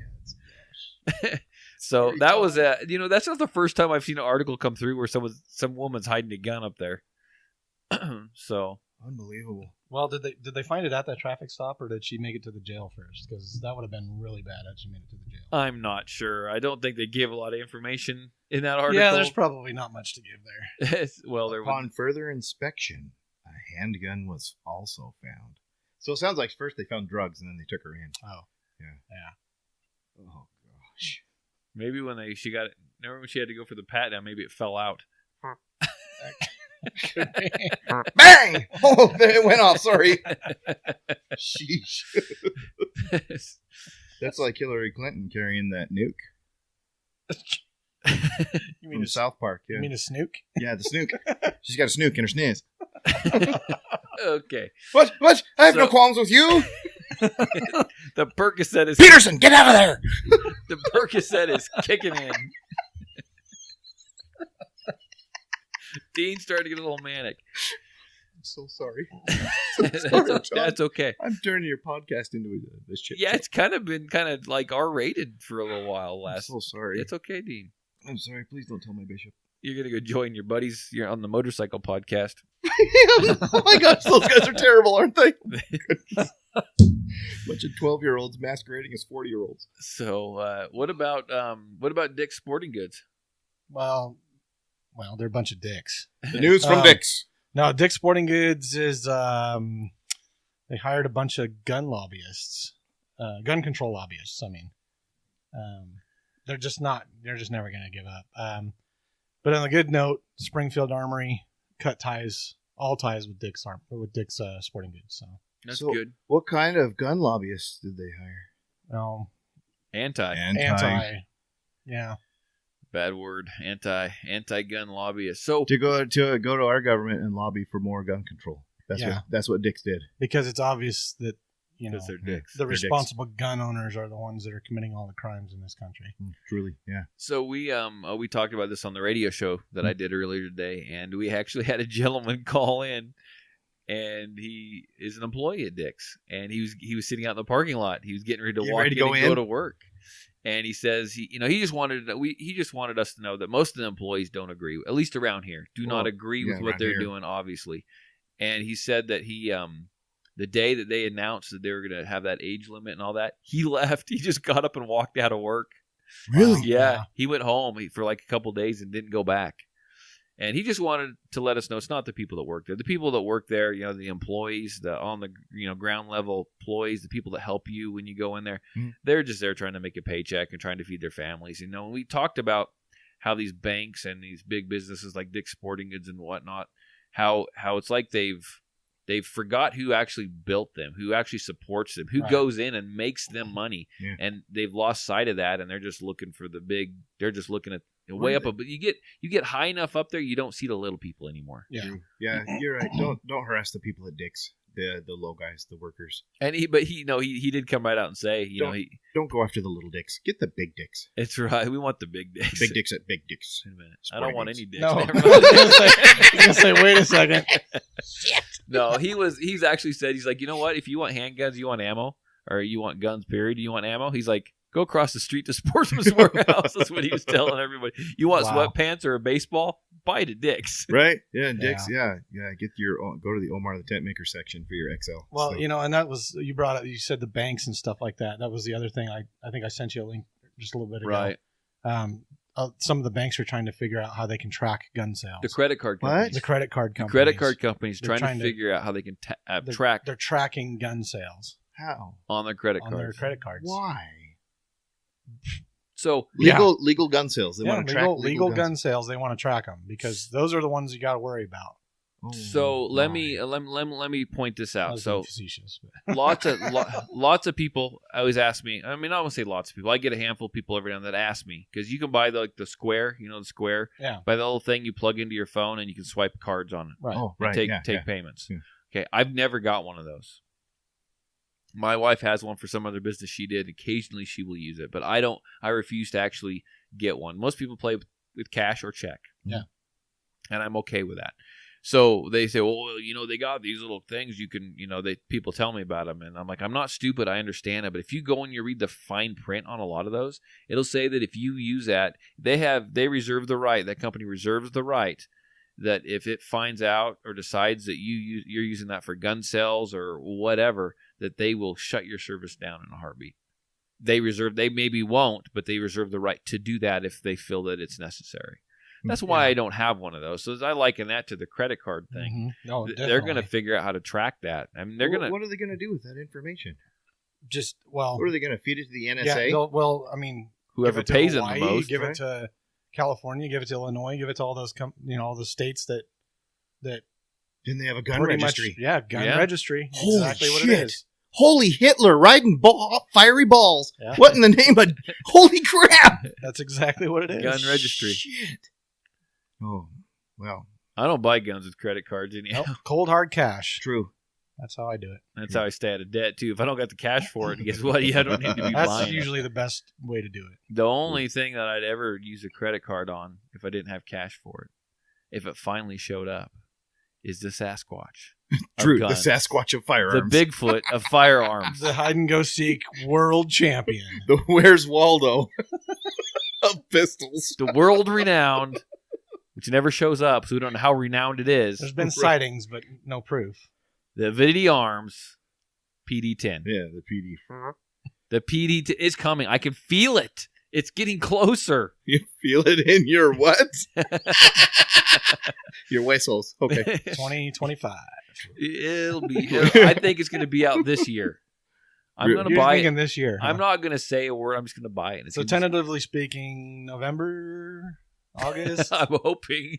[SPEAKER 6] Yeah.
[SPEAKER 2] So
[SPEAKER 6] Very
[SPEAKER 2] that
[SPEAKER 6] tall.
[SPEAKER 2] was that's not the first time I've seen an article come through where some woman's hiding a gun up there. So
[SPEAKER 6] Unbelievable.
[SPEAKER 5] Well, did they find it at that traffic stop, or did she make it to the jail first? Because that would have been really bad had she made it to the jail.
[SPEAKER 2] I'm not sure. I don't think they gave a lot of information in that article.
[SPEAKER 5] Yeah, there's probably not much to give there.
[SPEAKER 2] well, there was.
[SPEAKER 6] Upon further inspection, a handgun was also found. So it sounds like first they found drugs and then they took her in.
[SPEAKER 5] Oh,
[SPEAKER 6] Yeah. Oh gosh.
[SPEAKER 2] Maybe when she got it. Remember when she had to go for the pat down? Maybe it fell out.
[SPEAKER 6] Bang! Oh, it went off. Sorry. Sheesh. That's like Hillary Clinton carrying that nuke
[SPEAKER 5] you mean
[SPEAKER 6] from South Park. Yeah.
[SPEAKER 5] You mean a snook?
[SPEAKER 6] Yeah, the snook. She's got a snook in her sniz.
[SPEAKER 2] Okay.
[SPEAKER 6] What? I have no
[SPEAKER 2] So-
[SPEAKER 6] qualms with you.
[SPEAKER 2] The Percocet is
[SPEAKER 6] Peterson, get out of there.
[SPEAKER 2] the Percocet is kicking in. Dean started to get a little manic.
[SPEAKER 6] I'm so sorry.
[SPEAKER 2] That's okay.
[SPEAKER 6] I'm turning your podcast into this shit.
[SPEAKER 2] Yeah, it's kind of been like R-rated for a little while.
[SPEAKER 6] I'm so sorry.
[SPEAKER 2] It's okay, Dean.
[SPEAKER 6] I'm sorry. Please don't tell my bishop.
[SPEAKER 2] You're gonna go join your buddies. You're on the motorcycle podcast.
[SPEAKER 6] Oh my gosh, those guys are terrible, aren't they? Bunch of 12-year-olds masquerading as 40-year-olds.
[SPEAKER 2] So, what about Dick's Sporting Goods?
[SPEAKER 5] Well, they're a bunch of dicks.
[SPEAKER 6] The news from Dick's.
[SPEAKER 5] No, Dick's Sporting Goods is they hired a bunch of gun lobbyists, gun control lobbyists. I mean, they're just never going to give up. But on a good note, Springfield Armory cut ties all ties with Dick's Sporting Goods. So
[SPEAKER 2] That's good.
[SPEAKER 6] What kind of gun lobbyists did they hire?
[SPEAKER 2] Anti.
[SPEAKER 5] Yeah.
[SPEAKER 2] Bad word. Anti-gun lobbyists. So
[SPEAKER 6] To go to our government and lobby for more gun control. That's what Dick's did.
[SPEAKER 5] Because it's obvious that
[SPEAKER 2] they're dicks.
[SPEAKER 5] the responsible gun owners are the ones that are committing all the crimes in this country.
[SPEAKER 6] Truly, yeah.
[SPEAKER 2] So we talked about this on the radio show that I did earlier today, and we actually had a gentleman call in, and he is an employee at Dick's, and he was sitting out in the parking lot. He was getting ready to walk in and go to work, and he says he just wanted us to know that most of the employees don't agree, at least around here, do not agree with what they're doing, obviously. And he said that he the day that they announced that they were going to have that age limit and all that, he left. He just got up and walked out of work.
[SPEAKER 6] Really?
[SPEAKER 2] Yeah. He went home for like a couple of days and didn't go back. And he just wanted to let us know it's not the people that work there. The people that work there, the employees, on the ground level employees, the people that help you when you go in there, they're just there trying to make a paycheck and trying to feed their families. And we talked about how these banks and these big businesses like Dick's Sporting Goods and whatnot, how it's like they've forgot who actually built them, who actually supports them, who goes in and makes them money, and they've lost sight of that, and they're just looking for the big. They're just looking at way up, but you get high enough up there, you don't see the little people anymore.
[SPEAKER 6] Yeah, you're right. Don't harass the people at Dick's, the low guys, the workers.
[SPEAKER 2] And he did come right out and say,
[SPEAKER 6] don't go after the little dicks. Get the big dicks.
[SPEAKER 2] It's right. We want the big dicks.
[SPEAKER 6] Big dicks at Big Dicks.
[SPEAKER 2] Wait a minute. I don't want any dicks.
[SPEAKER 5] No, I was going to say, wait a second.
[SPEAKER 6] Shit.
[SPEAKER 2] No, he's actually said, he's like, you know what? If you want handguns, you want ammo, or you want guns, period, you want ammo, he's like, go across the street to Sportsman's Warehouse. That's what he was telling everybody. You want sweatpants or a baseball? Buy it at Dick's.
[SPEAKER 6] Right? Yeah, Dick's. Yeah. Get go to the Omar the Tent Maker section for your XL.
[SPEAKER 5] Well, and that was, you brought up, you said the banks and stuff like that. That was the other thing. I think I sent you a link just a little bit ago.
[SPEAKER 2] Right.
[SPEAKER 5] Some of the banks are trying to figure out how they can track gun sales.
[SPEAKER 2] The credit card companies.
[SPEAKER 5] What? The credit card companies.
[SPEAKER 2] The credit card companies trying to figure out how they can track.
[SPEAKER 5] They're tracking gun sales.
[SPEAKER 6] How?
[SPEAKER 2] On their credit cards.
[SPEAKER 5] On their credit cards.
[SPEAKER 6] Why?
[SPEAKER 2] So
[SPEAKER 6] legal gun sales. They want to track
[SPEAKER 5] legal gun sales. They want to track them because those are the ones you got to worry about.
[SPEAKER 2] So let me point this out. So
[SPEAKER 5] facetious,
[SPEAKER 2] lots of people always ask me. I mean, I won't say lots of people. I get a handful of people every now and then that ask me because you can buy the Square. The Square.
[SPEAKER 5] Yeah.
[SPEAKER 2] Buy the little thing you plug into your phone and you can swipe cards on it.
[SPEAKER 5] Right.
[SPEAKER 6] Oh, right.
[SPEAKER 2] Take payments.
[SPEAKER 6] Yeah.
[SPEAKER 2] Okay. I've never got one of those. My wife has one for some other business she did. Occasionally she will use it, but I don't. I refuse to actually get one. Most people play with cash or check.
[SPEAKER 5] Yeah.
[SPEAKER 2] And I'm okay with that. So they say, well, they got these little things you can, people tell me about them. And I'm like, I'm not stupid. I understand it. But if you go and you read the fine print on a lot of those, it'll say that if you use that, they reserve the right. That company reserves the right that if it finds out or decides that you're using that for gun sales or whatever, that they will shut your service down in a heartbeat. They maybe won't, but they reserve the right to do that if they feel that it's necessary. That's why I don't have one of those. So I liken that to the credit card thing.
[SPEAKER 5] Mm-hmm. No,
[SPEAKER 2] they're going to figure out how to track that. I mean,
[SPEAKER 6] What are they going to do with that information?
[SPEAKER 5] What
[SPEAKER 6] are they going to feed it to the NSA?
[SPEAKER 5] Yeah, I mean,
[SPEAKER 2] whoever pays them
[SPEAKER 5] Hawaii,
[SPEAKER 2] the most,
[SPEAKER 5] give it to California, give it to Illinois, give it to all those all the states that
[SPEAKER 6] didn't they have a gun registry?
[SPEAKER 5] Gun registry.
[SPEAKER 6] Holy
[SPEAKER 5] exactly
[SPEAKER 6] shit.
[SPEAKER 5] What it is.
[SPEAKER 6] Holy Hitler riding fiery balls.
[SPEAKER 5] Yeah.
[SPEAKER 6] What in the name of holy crap?
[SPEAKER 5] That's exactly what it is.
[SPEAKER 2] Gun registry.
[SPEAKER 6] Shit. Oh, well.
[SPEAKER 2] I don't buy guns with credit cards anyhow.
[SPEAKER 5] Nope. Cold hard cash.
[SPEAKER 6] True.
[SPEAKER 5] That's how I do it.
[SPEAKER 2] That's how I stay out of debt too. If I don't got the cash for it, guess what? I don't need to be
[SPEAKER 5] That's
[SPEAKER 2] buying
[SPEAKER 5] usually the best way to do it.
[SPEAKER 2] The only thing that I'd ever use a credit card on, if I didn't have cash for it, if it finally showed up, is the Sasquatch.
[SPEAKER 6] True, the Sasquatch of firearms.
[SPEAKER 2] The Bigfoot of firearms.
[SPEAKER 5] The hide and go seek world champion.
[SPEAKER 6] The Where's Waldo of pistols.
[SPEAKER 2] The world renowned, which never shows up, so we don't know how renowned it is.
[SPEAKER 5] There's been sightings, but no proof.
[SPEAKER 2] The Avidity Arms PD-10.
[SPEAKER 6] Yeah, the PD.
[SPEAKER 2] The PD is coming. I can feel it. It's getting closer.
[SPEAKER 6] You feel it in your what? Your whistles. Okay.
[SPEAKER 5] 2025.
[SPEAKER 2] It'll be. I think it's going to be out this year. I'm going to buy it
[SPEAKER 5] this year.
[SPEAKER 2] I'm not going to say a word. I'm just going to buy it.
[SPEAKER 5] So tentatively speaking, November, August.
[SPEAKER 2] I'm hoping.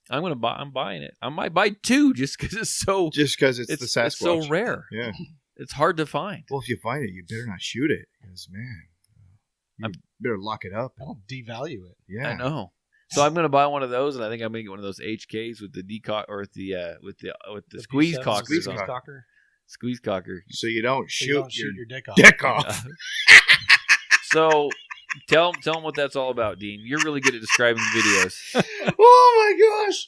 [SPEAKER 2] I'm buying it. I might buy 2 just because it's so.
[SPEAKER 6] Just because it's the Sasquatch.
[SPEAKER 2] It's so rare.
[SPEAKER 6] Yeah.
[SPEAKER 2] It's hard to find.
[SPEAKER 6] Well, if you find it, you better not shoot it. Because, man, you better lock it up.
[SPEAKER 5] Don't devalue it.
[SPEAKER 6] Yeah.
[SPEAKER 2] I know. So I'm going to buy one of those, and I think I'm going to get one of those HKs with the decock or with the squeeze cockers on. Squeeze cocker.
[SPEAKER 6] So you don't shoot
[SPEAKER 5] your dick off.
[SPEAKER 6] Dick off.
[SPEAKER 2] So tell them what that's all about, Dean. You're really good at describing videos.
[SPEAKER 6] Oh my gosh.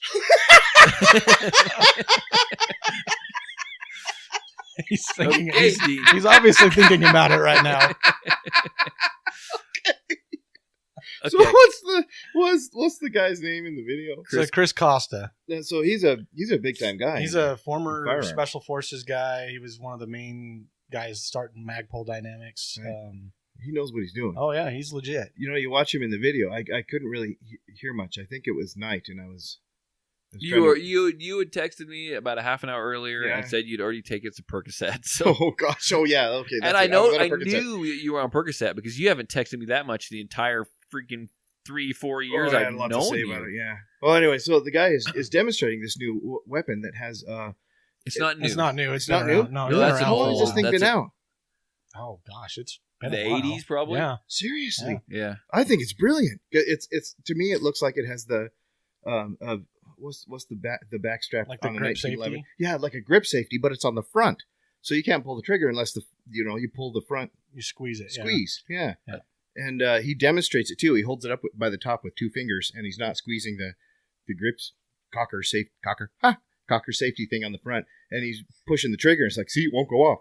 [SPEAKER 5] He's thinking.
[SPEAKER 2] Okay, Dean.
[SPEAKER 5] He's obviously thinking about it right now.
[SPEAKER 2] Okay.
[SPEAKER 6] So what's the guy's name in the video?
[SPEAKER 5] Chris Costa.
[SPEAKER 6] So he's a big time guy.
[SPEAKER 5] He's a former
[SPEAKER 6] Firearms.
[SPEAKER 5] Special Forces guy. He was one of the main guys starting Magpul Dynamics.
[SPEAKER 6] Right. He knows what he's doing.
[SPEAKER 5] Oh yeah, he's legit.
[SPEAKER 6] You know, you watch him in the video. I couldn't really hear much. I think it was night, and I was
[SPEAKER 2] You had texted me about a half an hour earlier and said you'd already taken some Percocet. So.
[SPEAKER 6] Oh gosh! Oh yeah. Okay.
[SPEAKER 2] And I knew you were on Percocet because you haven't texted me that much the entire freaking 3-4 years I've known you.
[SPEAKER 6] About it, yeah. Well, anyway, so the guy is demonstrating this new weapon that has.
[SPEAKER 2] It's not new.
[SPEAKER 5] It's not new.
[SPEAKER 6] It's not new.
[SPEAKER 5] No,
[SPEAKER 2] that's
[SPEAKER 6] how long has this thing been out?
[SPEAKER 5] Oh gosh, it's been
[SPEAKER 2] the 80s probably.
[SPEAKER 5] Yeah.
[SPEAKER 6] Seriously.
[SPEAKER 2] Yeah.
[SPEAKER 6] I think it's brilliant. It's to me it looks like it has the what's the back strap
[SPEAKER 5] like the
[SPEAKER 6] on the
[SPEAKER 5] grip
[SPEAKER 6] 1911?
[SPEAKER 5] safety?
[SPEAKER 6] Yeah, like a grip safety, but it's on the front, so you can't pull the trigger unless you pull the front.
[SPEAKER 5] You squeeze it.
[SPEAKER 6] Squeeze. Yeah.
[SPEAKER 5] Yeah.
[SPEAKER 6] And he demonstrates it too. He holds it up by the top with 2 fingers, and he's not squeezing the grips cocker safety thing on the front, and he's pushing the trigger. It's like, see, it won't go off.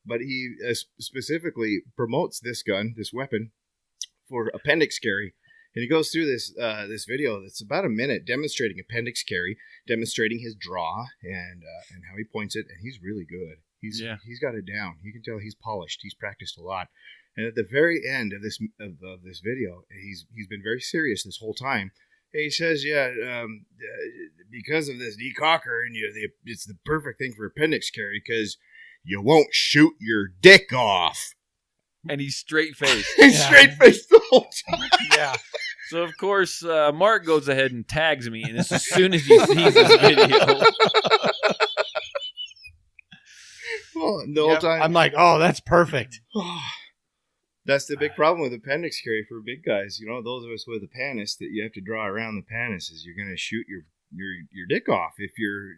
[SPEAKER 6] But he specifically promotes this gun, this weapon, for appendix carry. And he goes through this video that's about a minute demonstrating appendix carry, demonstrating his draw and how he points it. And he's really good. He's got it down. You can tell he's polished. He's practiced a lot. And at the very end of this video, he's been very serious this whole time. And he says, because of this decocker, and it's the perfect thing for appendix carry because you won't shoot your dick off.
[SPEAKER 2] And he's straight-faced.
[SPEAKER 6] He's straight-faced the whole time.
[SPEAKER 5] Yeah.
[SPEAKER 2] So, of course, Mark goes ahead and tags me, and it's as soon as he sees this video.
[SPEAKER 6] Well, the whole time.
[SPEAKER 5] I'm like, oh, that's perfect.
[SPEAKER 6] That's the big problem with appendix carry for big guys. Those of us with a panis that you have to draw around the panis is you're going to shoot your dick off if you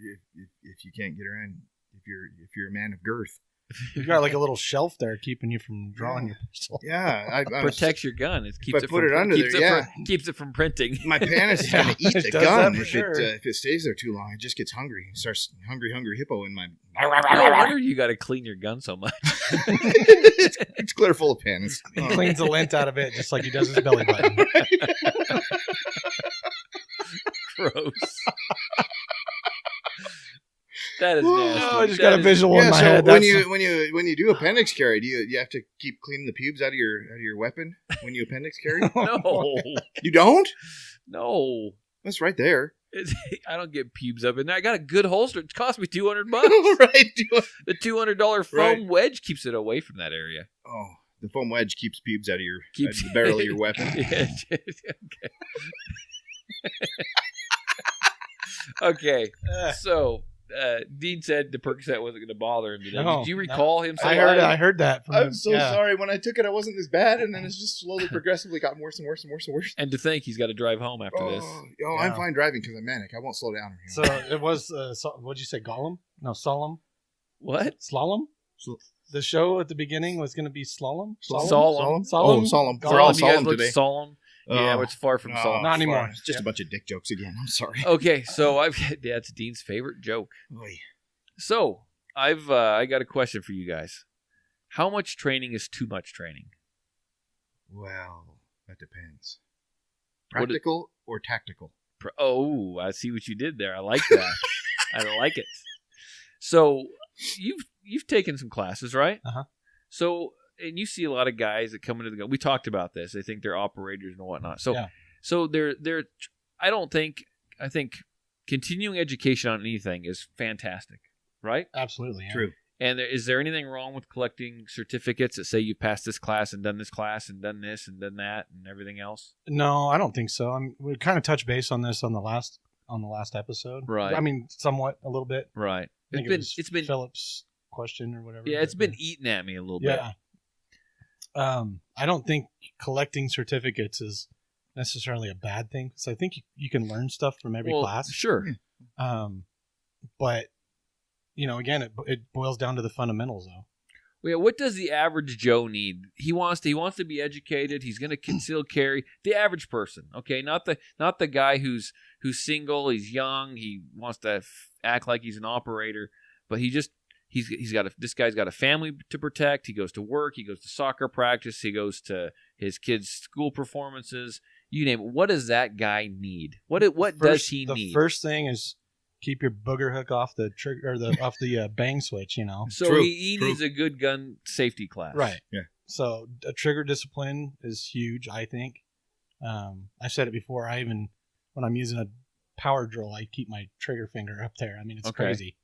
[SPEAKER 6] can't get around. If you're a man of girth.
[SPEAKER 5] You got like a little shelf there keeping you from drawing your pistol.
[SPEAKER 6] Yeah,
[SPEAKER 2] protects your gun. It keeps it
[SPEAKER 6] put it under there.
[SPEAKER 2] Keeps it from printing.
[SPEAKER 6] My panis is going to eat the gun if it stays there too long. It just gets hungry. It starts hungry hippo in my.
[SPEAKER 2] No wonder you got to clean your gun so much.
[SPEAKER 6] it's clear full of panis.
[SPEAKER 5] He cleans the lint out of it just like he does his belly button.
[SPEAKER 2] Gross. That is nasty.
[SPEAKER 5] I just got a visual in my head.
[SPEAKER 6] When you do appendix carry, do you have to keep cleaning the pubes out of your weapon when you appendix carry?
[SPEAKER 2] No,
[SPEAKER 6] you don't.
[SPEAKER 2] No,
[SPEAKER 6] that's right there.
[SPEAKER 2] I don't get pubes up in there. I got a good holster. It cost me $200.
[SPEAKER 6] Right,
[SPEAKER 2] the $200 foam wedge keeps it away from that area.
[SPEAKER 6] Oh, the foam wedge keeps pubes out of the barrel of your weapon.
[SPEAKER 2] Okay. So. Dean said the Percocet wasn't going to bother him today. Did you recall him saying
[SPEAKER 5] I heard that.
[SPEAKER 6] I'm so sorry. When I took it, I wasn't this bad, and then it's just slowly, progressively gotten worse and worse and worse and worse.
[SPEAKER 2] And to think he's got to drive home after this.
[SPEAKER 6] I'm fine driving because I'm manic. I won't slow down.
[SPEAKER 5] So it was, what'd you say, Gollum? No, Solemn?
[SPEAKER 2] What?
[SPEAKER 5] Slalom? The show at the beginning was going to be Slalom?
[SPEAKER 2] Solemn.
[SPEAKER 6] Oh, Solemn.
[SPEAKER 2] We're all solemn today. Solemn. Yeah, it's far from solemn.
[SPEAKER 5] Not anymore.
[SPEAKER 6] It's just a bunch of dick jokes again. I'm sorry.
[SPEAKER 2] Okay, so that's Dean's favorite joke.
[SPEAKER 6] Oy.
[SPEAKER 2] So I got a question for you guys. How much training is too much training?
[SPEAKER 6] Well, that depends. Practical or tactical?
[SPEAKER 2] Oh, I see what you did there. I like that. I like it. So you've taken some classes, right?
[SPEAKER 5] Uh-huh.
[SPEAKER 2] So. And you see a lot of guys that come into the gun. We talked about this. They think they're operators and whatnot. So they're. I think continuing education on anything is fantastic, right?
[SPEAKER 5] Absolutely, yeah.
[SPEAKER 6] True.
[SPEAKER 2] And is there anything wrong with collecting certificates that say you passed this class and done this and done this and done that and everything else?
[SPEAKER 5] No, I don't think so. We kind of touched base on this on the last on the last episode.
[SPEAKER 2] Right.
[SPEAKER 5] I mean, somewhat, a little bit.
[SPEAKER 2] Right.
[SPEAKER 5] I think
[SPEAKER 2] It's been
[SPEAKER 5] Philip's question or whatever.
[SPEAKER 2] Yeah, it's been eating at me a little bit.
[SPEAKER 5] Yeah. I don't think collecting certificates is necessarily a bad thing, because I think you can learn stuff from every class.
[SPEAKER 2] Sure.
[SPEAKER 5] But again, it boils down to the fundamentals, though.
[SPEAKER 2] Well, yeah, what does the average Joe need? He wants to be educated. He's going to conceal carry. The average person, okay, not the guy who's single. He's young. He wants to act like he's an operator, but this guy's got a family to protect. He goes to work. He goes to soccer practice. He goes to his kids' school performances. You name it. What does that guy need? What does he need?
[SPEAKER 5] The first thing is keep your booger hook off the trigger or off the bang switch.
[SPEAKER 2] So
[SPEAKER 6] True.
[SPEAKER 2] he needs a good gun safety class,
[SPEAKER 5] right?
[SPEAKER 6] Yeah.
[SPEAKER 5] So a trigger discipline is huge, I think. I said it before. When I'm using a power drill, I keep my trigger finger up there. I mean, it's crazy.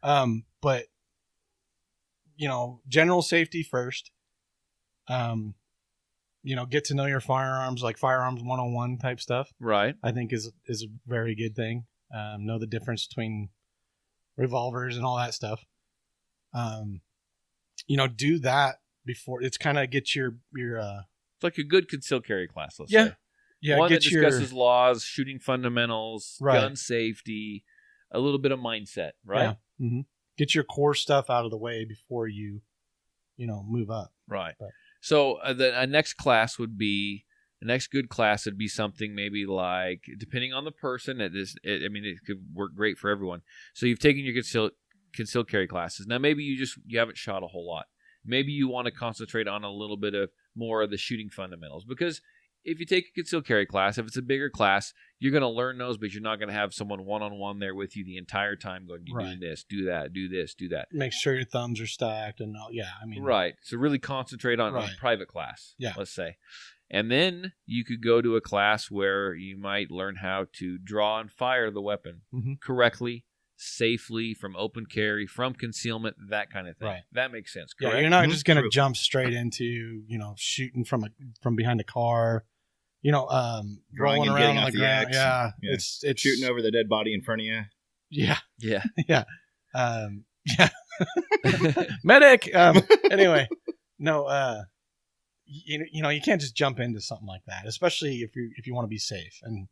[SPEAKER 5] But general safety first. Get to know your firearms, like firearms 101 type stuff.
[SPEAKER 2] Right.
[SPEAKER 5] I think is a very good thing. Know the difference between revolvers and all that stuff. Do that before. It's kind of get your
[SPEAKER 2] It's like a good concealed carry class, let's say.
[SPEAKER 5] Yeah,
[SPEAKER 2] One
[SPEAKER 5] get
[SPEAKER 2] that discusses laws, shooting fundamentals,
[SPEAKER 5] Right.
[SPEAKER 2] gun safety, a little bit of mindset, right?
[SPEAKER 5] Yeah. Mm-hmm. Get your core stuff out of the way before you move up.
[SPEAKER 2] Right.
[SPEAKER 5] But-
[SPEAKER 2] So the next class would be the next good class would be something maybe like, depending on the person, it could work great for everyone. So you've taken your concealed carry classes. Now maybe you haven't shot a whole lot. Maybe you want to concentrate on a little bit of more of the shooting fundamentals, because if you take a concealed carry class, if it's a bigger class, you're going to learn those, but you're not going to have someone one-on-one there with you the entire time going, you
[SPEAKER 5] Right.
[SPEAKER 2] do this, do that, do this, do that.
[SPEAKER 5] Make sure your thumbs are stacked and all. Yeah, I mean,
[SPEAKER 2] Right. So really concentrate on
[SPEAKER 5] Right.
[SPEAKER 2] private class,
[SPEAKER 5] Yeah.
[SPEAKER 2] let's say. And then you could go to a class where you might learn how to draw and fire the weapon
[SPEAKER 5] Mhm.
[SPEAKER 2] correctly, safely, from open carry, from concealment, that kind of thing.
[SPEAKER 5] Right.
[SPEAKER 2] That makes sense, correct?
[SPEAKER 5] Yeah, you're not just going to
[SPEAKER 6] True.
[SPEAKER 5] jump straight into shooting from behind a car. Rolling
[SPEAKER 6] and
[SPEAKER 5] around
[SPEAKER 6] getting
[SPEAKER 5] on
[SPEAKER 6] off
[SPEAKER 5] the
[SPEAKER 6] the
[SPEAKER 5] ground.
[SPEAKER 6] X.
[SPEAKER 5] Yeah,
[SPEAKER 6] Yeah.
[SPEAKER 5] it's
[SPEAKER 6] Shooting over the dead body in front of you.
[SPEAKER 5] Yeah,
[SPEAKER 2] Yeah.
[SPEAKER 5] yeah, yeah. Medic. Anyway, no. You can't just jump into something like that, especially if you want to be safe. And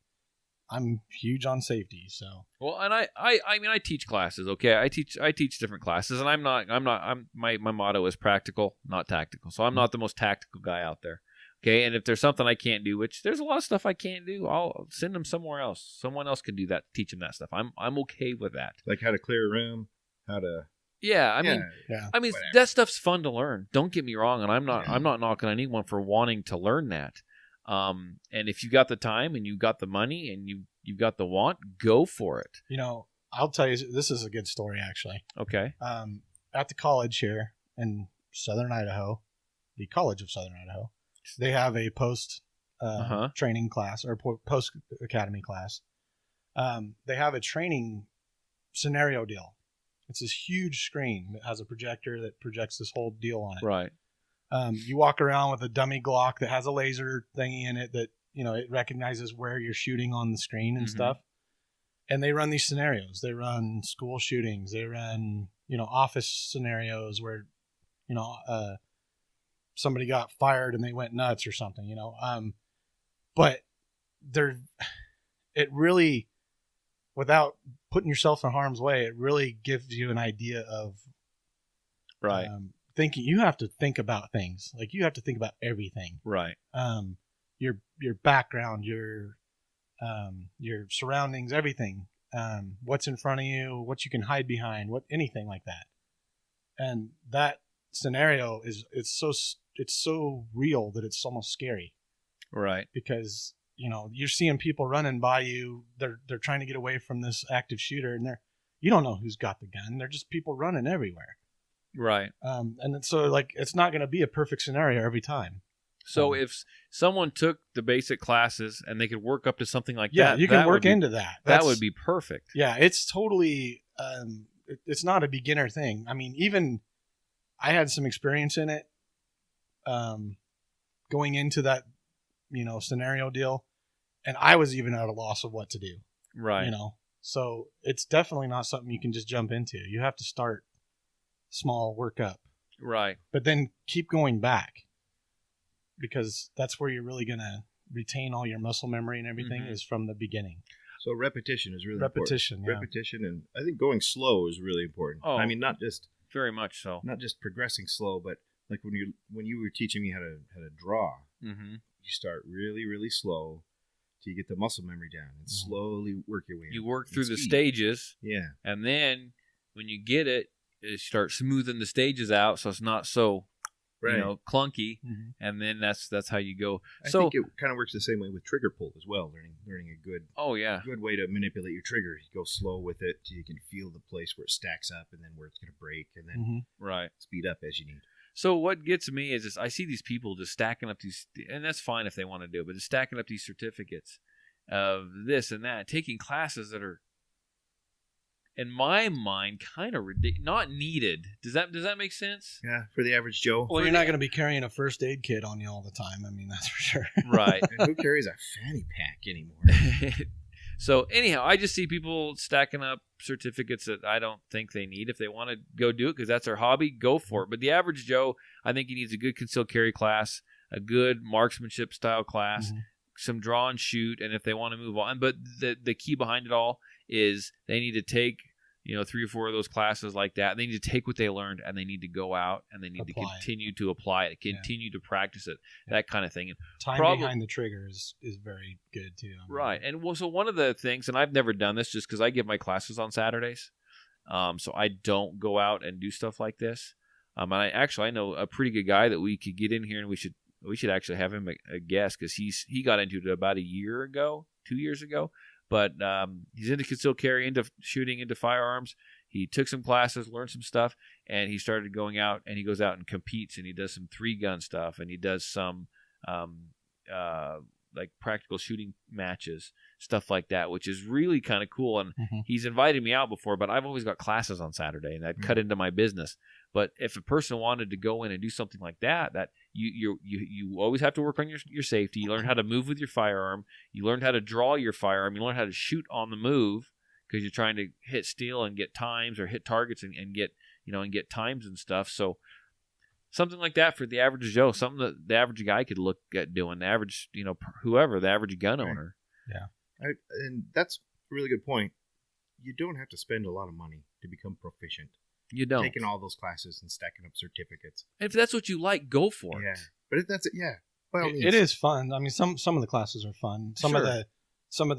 [SPEAKER 5] I'm huge on safety, so.
[SPEAKER 2] Well, and I teach classes, okay? I teach different classes, and my motto is practical, not tactical. So I'm not the most tactical guy out there. Okay, and if there's something I can't do, which there's a lot of stuff I can't do, I'll send them somewhere else. Someone else can do that, teach them that stuff. I'm okay with that.
[SPEAKER 6] Like how to clear a room, how to...
[SPEAKER 2] Yeah, I mean,
[SPEAKER 6] whatever.
[SPEAKER 2] that stuff's fun to learn. Don't get me wrong, and I'm not knocking anyone for wanting to learn that. And if you got the time and you got the money and you've got the want, go for it.
[SPEAKER 5] I'll tell you, this is a good story actually.
[SPEAKER 2] Okay.
[SPEAKER 5] At the college here in Southern Idaho, the College of Southern Idaho, they have a post training class or post academy class. They have a training scenario deal. It's this huge screen that has a projector that projects this whole deal on it.
[SPEAKER 2] Right.
[SPEAKER 5] You walk around with a dummy Glock that has a laser thingy in it that, it recognizes where you're shooting on the screen and stuff. And they run these scenarios. They run school shootings. They run, office scenarios where, somebody got fired and they went nuts or something, but it really, without putting yourself in harm's way, it really gives you an idea of thinking. You have to think about things. Like, you have to think about everything.
[SPEAKER 2] Right.
[SPEAKER 5] Your background, your surroundings, everything. What's in front of you, what you can hide behind, anything like that. And that scenario it's so real that it's almost scary.
[SPEAKER 2] Right.
[SPEAKER 5] Because you're seeing people running by you. They're trying to get away from this active shooter, and you don't know who's got the gun. They're just people running everywhere.
[SPEAKER 2] Right.
[SPEAKER 5] And so it's not going to be a perfect scenario every time.
[SPEAKER 2] So if someone took the basic classes and they could work up to something like
[SPEAKER 5] yeah,
[SPEAKER 2] that,
[SPEAKER 5] you can work into that.
[SPEAKER 2] That would be perfect.
[SPEAKER 5] Yeah, it's totally. It's not a beginner thing. I mean, even I had some experience in it. Going into that, scenario deal, and I was even at a loss of what to do.
[SPEAKER 2] Right.
[SPEAKER 5] So it's definitely not something you can just jump into. You have to start small, work up.
[SPEAKER 2] Right.
[SPEAKER 5] But then keep going back, because that's where you're really going to retain all your muscle memory and everything is from the beginning.
[SPEAKER 6] So repetition is really
[SPEAKER 5] repetition,
[SPEAKER 6] important. Repetition, and I think going slow is really important.
[SPEAKER 2] Oh,
[SPEAKER 6] I mean, not just
[SPEAKER 2] not
[SPEAKER 6] just progressing slow, but like when you were teaching me how to draw, you start really, really slow till you get the muscle memory down and slowly work your way.
[SPEAKER 2] You work through the stages,
[SPEAKER 6] yeah,
[SPEAKER 2] and then when you get it, you start smoothing the stages out so it's not so clunky, and then that's how you go.
[SPEAKER 6] I think it kind of works the same way with trigger pull as well. Learning a good good way to manipulate your trigger. You go slow with it till you can feel the place where it stacks up and then where it's going to break, and then speed up as you need.
[SPEAKER 2] So what gets me is I see these people just stacking up these, and that's fine if they want to do it, but just stacking up these certificates of this and that, taking classes that are, in my mind, kind of not needed. Does that make sense?
[SPEAKER 6] Yeah, for the average Joe.
[SPEAKER 5] Well, you're not going to be carrying a first aid kit on you all the time. I mean, that's for sure.
[SPEAKER 2] Right.
[SPEAKER 6] And who carries a fanny pack anymore?
[SPEAKER 2] So anyhow, I just see people stacking up certificates that I don't think they need. If they want to go do it because that's their hobby, go for it. But the average Joe, I think he needs a good concealed carry class, a good marksmanship style class, some draw and shoot, and if they want to move on. But the key behind it all is they need to take 3 or 4 of those classes like that. They need to take what they learned and they need to go out and they need to continue to apply it, continue to practice it, that kind of thing. And
[SPEAKER 5] time behind the trigger is very good too. I mean,
[SPEAKER 2] right. And so one of the things, and I've never done this just because I give my classes on Saturdays, so I don't go out and do stuff like this. And I know a pretty good guy that we could get in here, and we should actually have him a guest because he got into it about 2 years ago. But he's into concealed carry, into shooting, into firearms. He took some classes, learned some stuff, and he started going out, and he goes out and competes, and he does some 3-gun stuff, and he does some like practical shooting matches, stuff like that, which is really kind of cool. And he's invited me out before, but I've always got classes on Saturday, and that cut into my business. But if a person wanted to go in and do something like that you always have to work on your safety. You learn how to move with your firearm. You learn how to draw your firearm. You learn how to shoot on the move because you're trying to hit steel and get times or hit targets and get and get times and stuff. So something like that for the average Joe, something that the average guy could look at doing. The average whoever, the average gun owner.
[SPEAKER 6] Yeah, and that's a really good point. You don't have to spend a lot of money to become proficient.
[SPEAKER 2] You don't.
[SPEAKER 6] Taking all those classes and stacking up certificates.
[SPEAKER 2] If that's what you like, go for it.
[SPEAKER 6] Yeah. But if that's it, by all means.
[SPEAKER 5] It is fun. I mean, some of the classes are fun. Some of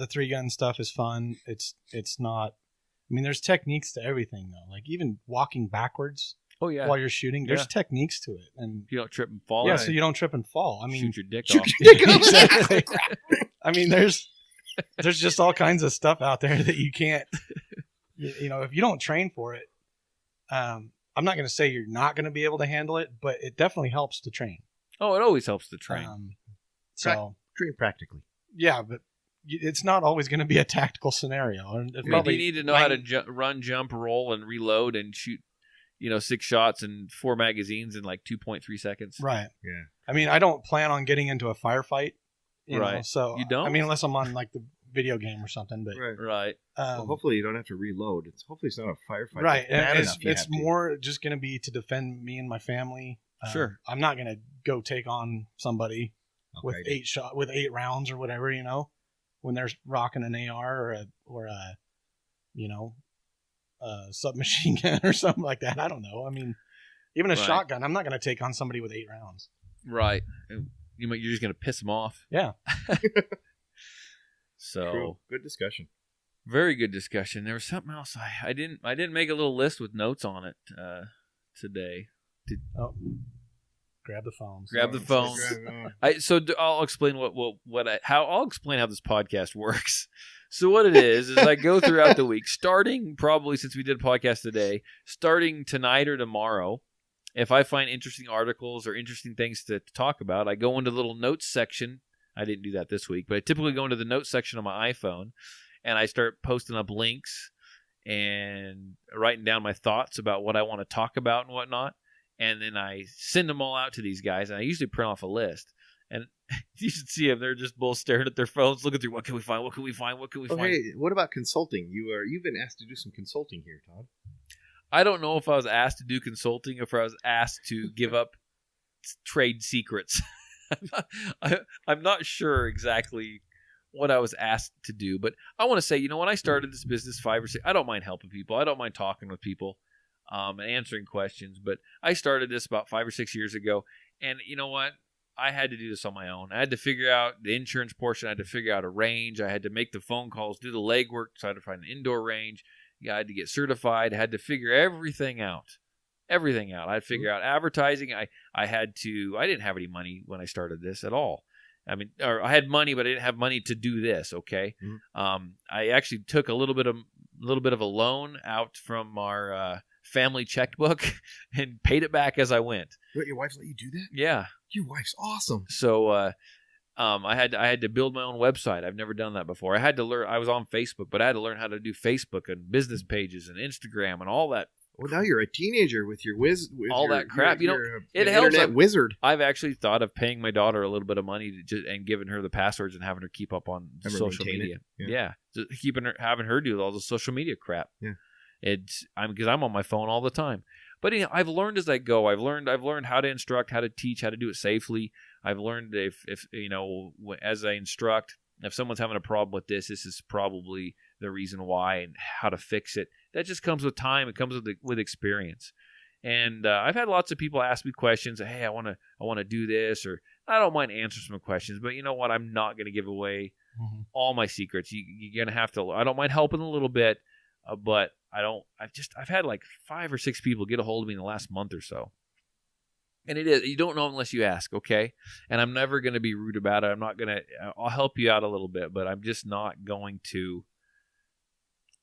[SPEAKER 5] the 3-gun stuff is fun. It's not. I mean, there's techniques to everything though. Like even walking backwards. Oh yeah. While you're shooting, there's techniques to it, and
[SPEAKER 2] you don't trip and fall.
[SPEAKER 5] Yeah, so you don't trip and fall. I mean,
[SPEAKER 2] shoot your dick off.
[SPEAKER 5] Exactly. I mean, there's just all kinds of stuff out there that you can't. If you don't train for it. I'm not going to say you're not going to be able to handle it, but it definitely helps to train.
[SPEAKER 2] Oh, it always helps to train.
[SPEAKER 6] Train practically.
[SPEAKER 5] Yeah, but it's not always going to be a tactical scenario.
[SPEAKER 2] You need to know how to run, jump, roll, and reload and shoot, 6 shots and 4 magazines in like 2.3 seconds.
[SPEAKER 5] Right.
[SPEAKER 6] Yeah.
[SPEAKER 5] I mean, I don't plan on getting into a firefight.
[SPEAKER 2] Right.
[SPEAKER 5] So
[SPEAKER 2] you don't?
[SPEAKER 5] I mean, unless I'm on like the video game or something. But
[SPEAKER 2] right.
[SPEAKER 6] Well, hopefully you don't have to reload. Hopefully it's not a firefight.
[SPEAKER 5] Right. It's more just going to be to defend me and my family.
[SPEAKER 2] Sure.
[SPEAKER 5] I'm not going to go take on somebody with 8 rounds or whatever, when they're rocking an AR or a submachine gun or something like that. I don't know. I mean, even a shotgun, I'm not going to take on somebody with 8 rounds.
[SPEAKER 2] Right. You're just going to piss them off.
[SPEAKER 5] Yeah.
[SPEAKER 2] So
[SPEAKER 6] true. Good discussion.
[SPEAKER 2] Very good discussion. There was something else I didn't make a little list with notes on it today.
[SPEAKER 5] Grab the phones.
[SPEAKER 2] Grab the phones. I'll explain I'll explain how this podcast works. So what it is I go throughout the week, starting probably since we did a podcast today, starting tonight or tomorrow. If I find interesting articles or interesting things to talk about, I go into the little notes section. I didn't do that this week, but I typically go into the notes section on my iPhone, and I start posting up links and writing down my thoughts about what I want to talk about and whatnot. And then I send them all out to these guys, and I usually print off a list. And you should see them. They're just both staring at their phones, looking through, what can we find? What can we find? What can we find?
[SPEAKER 6] Okay, what about consulting? You've been asked to do some consulting here, Todd.
[SPEAKER 2] I don't know if I was asked to do consulting or if I was asked to give up trade secrets. I'm not sure exactly what I was asked to do, but I want to say, when I started this business 5 or 6, I don't mind helping people. I don't mind talking with people and answering questions, but I started this about 5 or 6 years ago, and you know what? I had to do this on my own. I had to figure out the insurance portion. I had to figure out a range. I had to make the phone calls, do the legwork, so I had to find an indoor range. I had to get certified. I had to figure everything out. I had to figure out advertising. I didn't have any money when I started this at all. I mean, or I had money, but I didn't have money to do this. Okay. Mm-hmm. I actually took a little bit of a loan out from our family checkbook and paid it back as I went.
[SPEAKER 6] Your wife let you do that?
[SPEAKER 2] Yeah.
[SPEAKER 6] Your wife's awesome.
[SPEAKER 2] So I had to build my own website. I've never done that before. I had to learn. I was on Facebook, but I had to learn how to do Facebook and business pages and Instagram and all that.
[SPEAKER 6] Well, now you're a teenager with your
[SPEAKER 2] that crap. It helps.
[SPEAKER 6] Internet wizard.
[SPEAKER 2] I've actually thought of paying my daughter a little bit of money and giving her the passwords and having her keep up on social media. Yeah, having her do all the social media crap. Yeah, because I'm on my phone all the time. But I've learned as I go. I've learned how to instruct, how to teach, how to do it safely. I've learned if as I instruct, if someone's having a problem with this is probably the reason why, and how to fix it. That just comes with time. It comes with experience. And I've had lots of people ask me questions. Hey, I want to do this, or I don't mind answering some questions. But you know what? I'm not going to give away all my secrets. You're going to have to. I don't mind helping a little bit, but I've had like 5 or 6 people get a hold of me in the last month or so. And you don't know unless you ask, okay? And I'm never going to be rude about it. I'll help you out a little bit, but I'm just not going to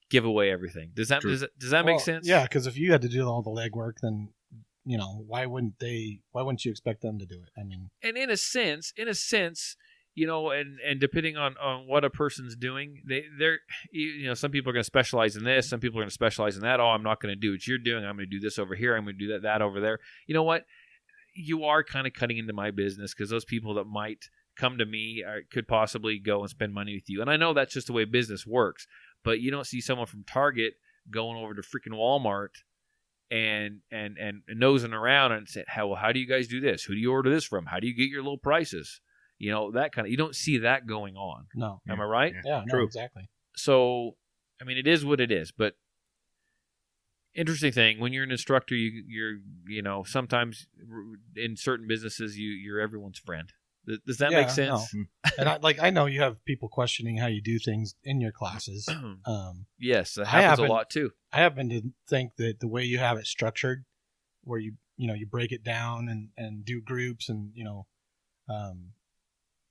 [SPEAKER 2] give away everything. Does that make sense?
[SPEAKER 5] Yeah, because if you had to do all the legwork, then why wouldn't you expect them to do it? I mean,
[SPEAKER 2] and in a sense, and depending on what a person's doing, they're some people are going to specialize in this, some people are going to specialize in that. Oh, I'm not going to do what you're doing. I'm going to do this over here. I'm going to do that over there. You know what? You are kind of cutting into my business, because those people that might come to me could possibly go and spend money with you. And I know that's just the way business works, but you don't see someone from Target going over to freaking Walmart and nosing around and saying, how do you guys do this? Who do you order this from? How do you get your low prices? That kind of, you don't see that going on.
[SPEAKER 5] No.
[SPEAKER 2] Am I right?
[SPEAKER 5] Yeah, no, exactly.
[SPEAKER 2] So, I mean, it is what it is, but interesting thing, when you're an instructor, you're sometimes in certain businesses, you're everyone's friend. Does that make sense?
[SPEAKER 5] No. And I know you have people questioning how you do things in your classes.
[SPEAKER 2] Yes, that happens a lot too.
[SPEAKER 5] I happen to think that the way you have it structured, where you break it down and do groups, and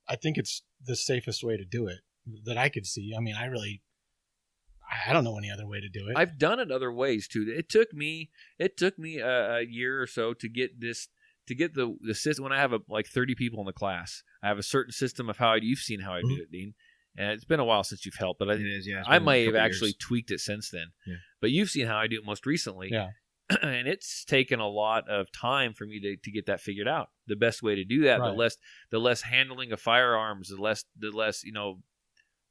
[SPEAKER 5] I think it's the safest way to do it that I could see. I mean, I don't know any other way to do it.
[SPEAKER 2] I've done it other ways too. It took me a year or so to get this, to get the system. When I have like 30 people in the class, I have a certain system of you've seen how I do it, Dean. And it's been a while since you've helped, but I might have actually tweaked it since then. Yeah. But you've seen how I do it most recently. Yeah. And it's taken a lot of time for me to get that figured out. The best way to do that, right. the less handling of firearms, the less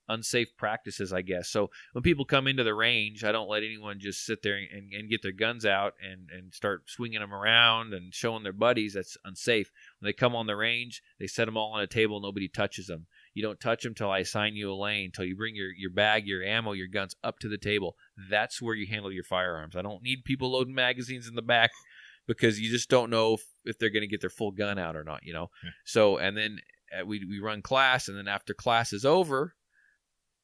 [SPEAKER 2] unsafe practices, I guess. So when people come into the range, I don't let anyone just sit there and get their guns out and start swinging them around and showing their buddies. That's unsafe. When they come on the range, they set them all on a table. Nobody touches them. You don't touch them till I assign you a lane, till you bring your bag, your ammo, your guns up to the table. That's where you handle your firearms. I don't need people loading magazines in the back, because you just don't know if they're going to get their full gun out or not, Yeah. So, and then we run class, and then after class is over,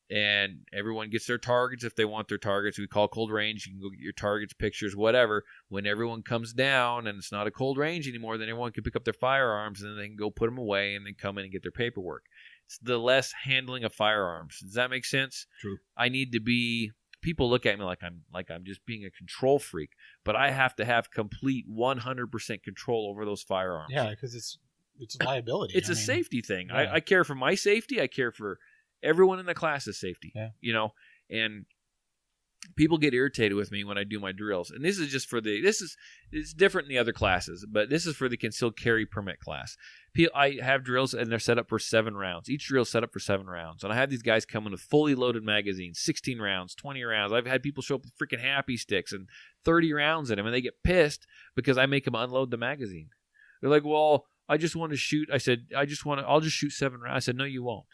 [SPEAKER 2] and everyone gets their targets if they want their targets. We call cold range. You can go get your targets, pictures, whatever. When everyone comes down and it's not a cold range anymore, then everyone can pick up their firearms, and then they can go put them away and then come in and get their paperwork. It's the less handling of firearms. Does that make sense? True. I need to be... People look at me like I'm just being a control freak, but I have to have complete 100% control over those firearms.
[SPEAKER 5] Yeah, because it's liability.
[SPEAKER 2] It's a safety thing. Yeah. I care for my safety. I care for everyone in the class's safety. Yeah. And people get irritated with me when I do my drills, and this is just for it's different in the other classes, but this is for the concealed carry permit class. I have drills and they're set up for 7 rounds. Each drill is set up for 7 rounds, and I have these guys come in with fully loaded magazines, 16 rounds, 20 rounds. I've had people show up with freaking happy sticks and 30 rounds in them, and they get pissed because I make them unload the magazine. They're like, "Well, I just want to shoot." I said, I'll just shoot 7 rounds. I said, "No, you won't."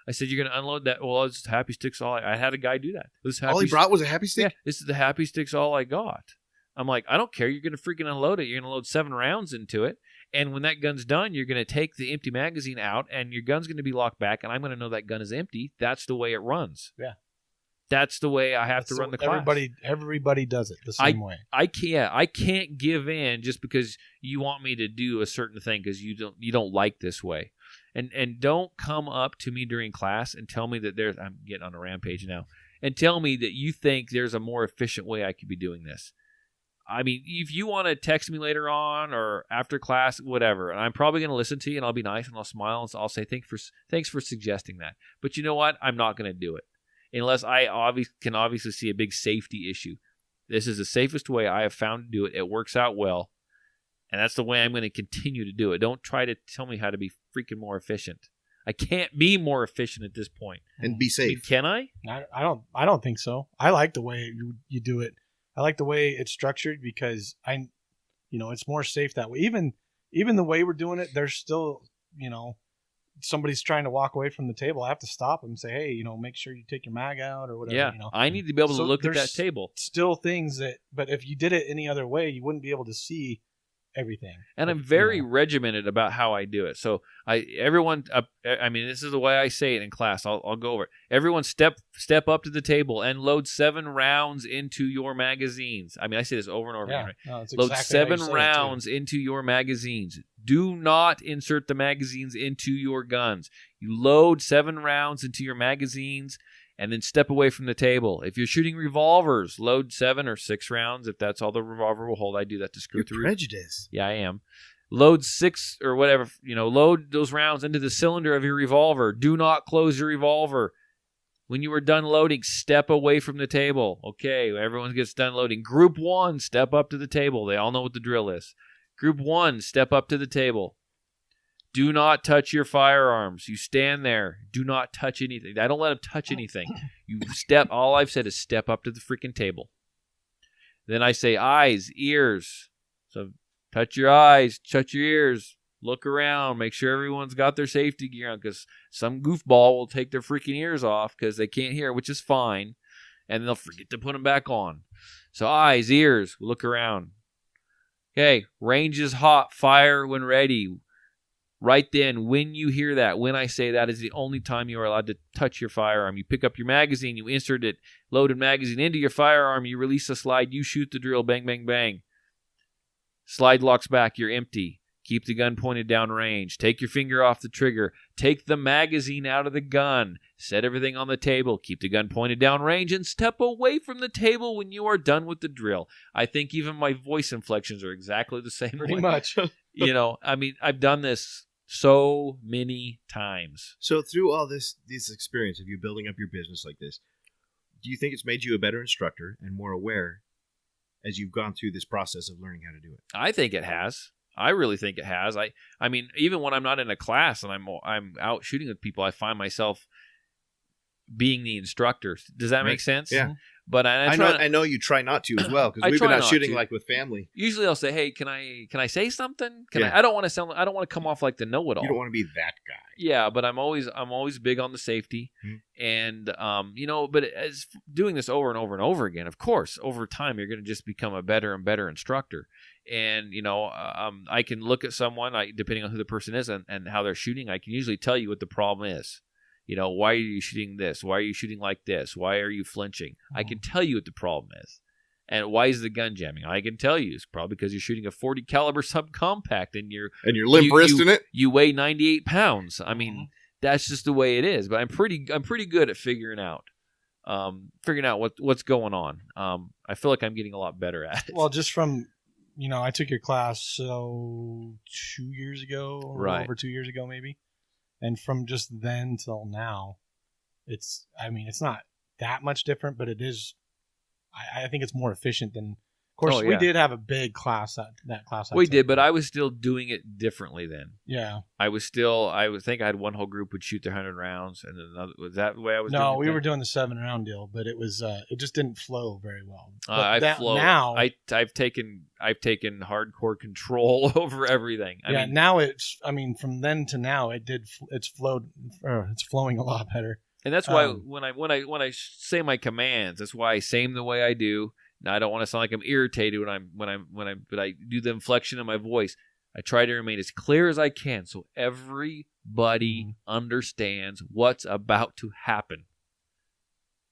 [SPEAKER 2] I said, "You're going to unload that?" "Well, it's happy sticks all I had a guy do that.
[SPEAKER 6] All he brought was a happy stick?
[SPEAKER 2] Yeah, this is the happy sticks all I got. I'm like, "I don't care. You're going to freaking unload it. You're going to load 7 rounds into it. And when that gun's done, you're going to take the empty magazine out, and your gun's going to be locked back, and I'm going to know that gun is empty. That's the way it runs."
[SPEAKER 5] Yeah.
[SPEAKER 2] That's the way I have to run the class.
[SPEAKER 5] Everybody does it the same way.
[SPEAKER 2] I can't give in just because you want me to do a certain thing because you don't like this way. And don't come up to me during class and tell me that I'm getting on a rampage now, and tell me that you think there's a more efficient way I could be doing this. I mean, if you want to text me later on or after class, whatever, and I'm probably going to listen to you, and I'll be nice, and I'll smile, and I'll say thanks for suggesting that. But you know what? I'm not going to do it unless I can obviously see a big safety issue. This is the safest way I have found to do it. It works out well, and that's the way I'm going to continue to do it. Don't try to tell me how to be freaking more efficient. I can't be more efficient at this point.
[SPEAKER 6] And be safe.
[SPEAKER 2] I mean, can I?
[SPEAKER 5] I don't think so. I like the way you do it. I like the way it's structured because it's more safe that way. Even the way we're doing it, there's still, somebody's trying to walk away from the table. I have to stop them and say, "Hey, make sure you take your mag out or whatever."
[SPEAKER 2] Yeah, I need to be able to look at that table.
[SPEAKER 5] Still things but if you did it any other way, you wouldn't be able to see everything.
[SPEAKER 2] And I'm very regimented about how I do it. So this is the way I say it in class. I'll go over it. Everyone step up to the table and load 7 rounds into your magazines. I mean, I say this over and over again. Right?
[SPEAKER 5] No, it's
[SPEAKER 2] load
[SPEAKER 5] exactly
[SPEAKER 2] 7 rounds into your magazines. Do not insert the magazines into your guns. You load 7 rounds into your magazines and then step away from the table. If you're shooting revolvers, load 7 or 6 rounds. If that's all the revolver will hold, I do that to screw through.
[SPEAKER 6] You're prejudiced.
[SPEAKER 2] Yeah, I am. Load 6 or whatever, load those rounds into the cylinder of your revolver. Do not close your revolver. When you are done loading, step away from the table. Okay, everyone gets done loading. Group 1, step up to the table. They all know what the drill is. Group 1, step up to the table. Do not touch your firearms. You stand there. Do not touch anything. I don't let them touch anything. All I've said is step up to the freaking table. Then I say eyes, ears. So touch your eyes, touch your ears, look around, make sure everyone's got their safety gear on because some goofball will take their freaking ears off because they can't hear, which is fine, and they'll forget to put them back on. So eyes, ears, look around. Okay, range is hot, fire when ready. Right then, when you hear that, when I say that is the only time you are allowed to touch your firearm. You pick up your magazine, you insert it, loaded magazine into your firearm, you release the slide, you shoot the drill, bang, bang, bang. Slide locks back, you're empty. Keep the gun pointed down range. Take your finger off the trigger. Take the magazine out of the gun. Set everything on the table. Keep the gun pointed down range and step away from the table when you are done with the drill. I think even my voice inflections are exactly the same.
[SPEAKER 5] Pretty much.
[SPEAKER 2] I've done this so many times.
[SPEAKER 6] So through all this experience of you building up your business like this, do you think it's made you a better instructor and more aware as you've gone through this process of learning how to do it?
[SPEAKER 2] I think it has. I really think it has. I mean, even when I'm not in a class and I'm out shooting with people, I find myself being the instructor. Does that make sense?
[SPEAKER 6] Yeah.
[SPEAKER 2] But
[SPEAKER 6] I know you try not to as well because we've been out shooting like with family.
[SPEAKER 2] Usually I'll say, "Hey, can I say something? I don't want to come off like the know-it-all.
[SPEAKER 6] You don't want to be that guy."
[SPEAKER 2] Yeah, but I'm always big on the safety, and but as doing this over and over and over again, of course, over time you're going to just become a better and better instructor. And I can look at someone, depending on who the person is and how they're shooting, I can usually tell you what the problem is. Why are you shooting this? Why are you shooting like this? Why are you flinching? I can tell you what the problem is. And why is the gun jamming? I can tell you. It's probably because you're shooting a .40 caliber subcompact and you're
[SPEAKER 6] limp wristing it. You
[SPEAKER 2] weigh 98 pounds. I mean, that's just the way it is. But I'm pretty good at figuring out what's going on. I feel like I'm getting a lot better at it.
[SPEAKER 5] Well, just from I took your class 2 years ago,
[SPEAKER 2] right?
[SPEAKER 5] Over 2 years ago, maybe. And from just then till now, it's not that much different, but it is I think it's more efficient than. Of course, we did have a big class that class.
[SPEAKER 2] We did, but I was still doing it differently then.
[SPEAKER 5] Yeah,
[SPEAKER 2] I think I had one whole group would shoot their 100 rounds, and then another. Was that the way I was?
[SPEAKER 5] No,
[SPEAKER 2] doing
[SPEAKER 5] we were doing the 7-round deal, but it was it just didn't flow very well.
[SPEAKER 2] Now I've taken hardcore control over everything. I mean,
[SPEAKER 5] now from then to now it's flowing a lot better.
[SPEAKER 2] And that's why when I say my commands, that's why I say them the way I do. Now I don't want to sound like I'm irritated but I do the inflection in my voice. I try to remain as clear as I can so everybody understands what's about to happen.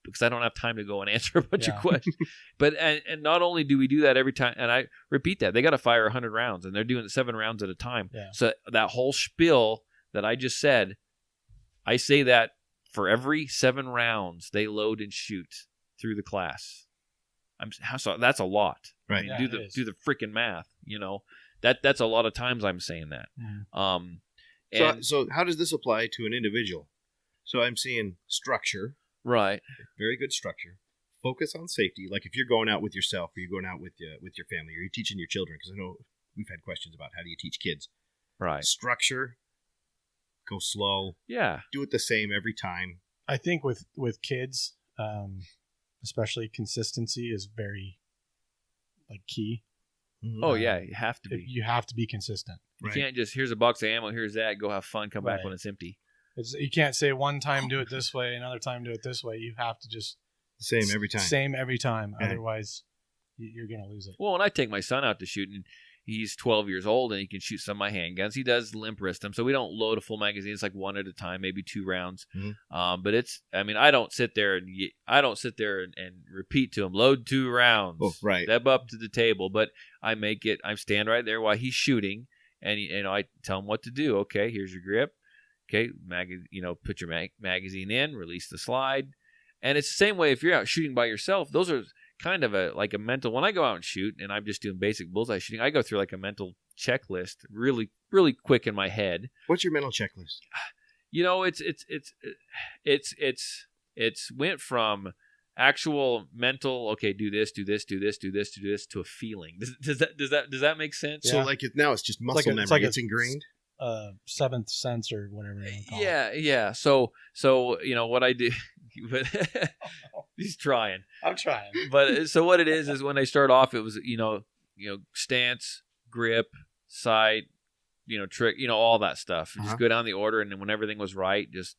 [SPEAKER 2] Because I don't have time to go and answer a bunch of questions. But and not only do we do that every time, and I repeat that, they got to fire 100 rounds, and they're doing it 7 rounds at a time. Yeah. So that whole spiel that I just said, I say that for every 7 rounds they load and shoot through the class. That's a lot.
[SPEAKER 6] Right.
[SPEAKER 2] I mean, do the freaking math. That's a lot of times I'm saying that.
[SPEAKER 6] Mm. So how does this apply to an individual? So I'm seeing structure.
[SPEAKER 2] Right.
[SPEAKER 6] Very good structure. Focus on safety. Like if you're going out with yourself, or you're going out with your family, or you're teaching your children. Because I know we've had questions about how do you teach kids.
[SPEAKER 2] Right.
[SPEAKER 6] Structure. Go slow.
[SPEAKER 2] Yeah.
[SPEAKER 6] Do it the same every time.
[SPEAKER 5] I think with kids. Especially consistency is very key.
[SPEAKER 2] Oh yeah, you have to be.
[SPEAKER 5] You have to be consistent.
[SPEAKER 2] You can't just here's a box of ammo, here's that, go have fun, come back when it's empty.
[SPEAKER 5] You can't say one time do it this way, another time do it this way. You have to just
[SPEAKER 6] same every time.
[SPEAKER 5] Yeah. Otherwise, you're gonna lose it.
[SPEAKER 2] Well, when I take my son out to shoot, and he's 12 years old, and he can shoot some of my handguns. He does limp wrist them, so we don't load a full magazine. It's like 1 at a time, maybe 2 rounds. Mm-hmm. But I don't sit there and repeat to him, load 2 rounds.
[SPEAKER 6] Oh, right.
[SPEAKER 2] Step up to the table. But I stand right there while he's shooting, and I tell him what to do. Okay, here's your grip. Okay, put your magazine in, release the slide. And it's the same way if you're out shooting by yourself. Those are kind of a mental. When I go out and shoot, and I'm just doing basic bullseye shooting, I go through like a mental checklist, really, really quick in my head.
[SPEAKER 6] What's your mental checklist?
[SPEAKER 2] It's went from actual mental. Okay, do this, do this, do this, do this, do this, to a feeling. Does that make sense?
[SPEAKER 6] Yeah. So now it's just muscle memory. It's ingrained.
[SPEAKER 5] Seventh sense or whatever you call it.
[SPEAKER 2] Yeah. So what I do. He's trying.
[SPEAKER 5] I'm trying.
[SPEAKER 2] But so what it is when they start off, it was stance, grip, sight, trick, all that stuff. Just go down the order, and then when everything was right, just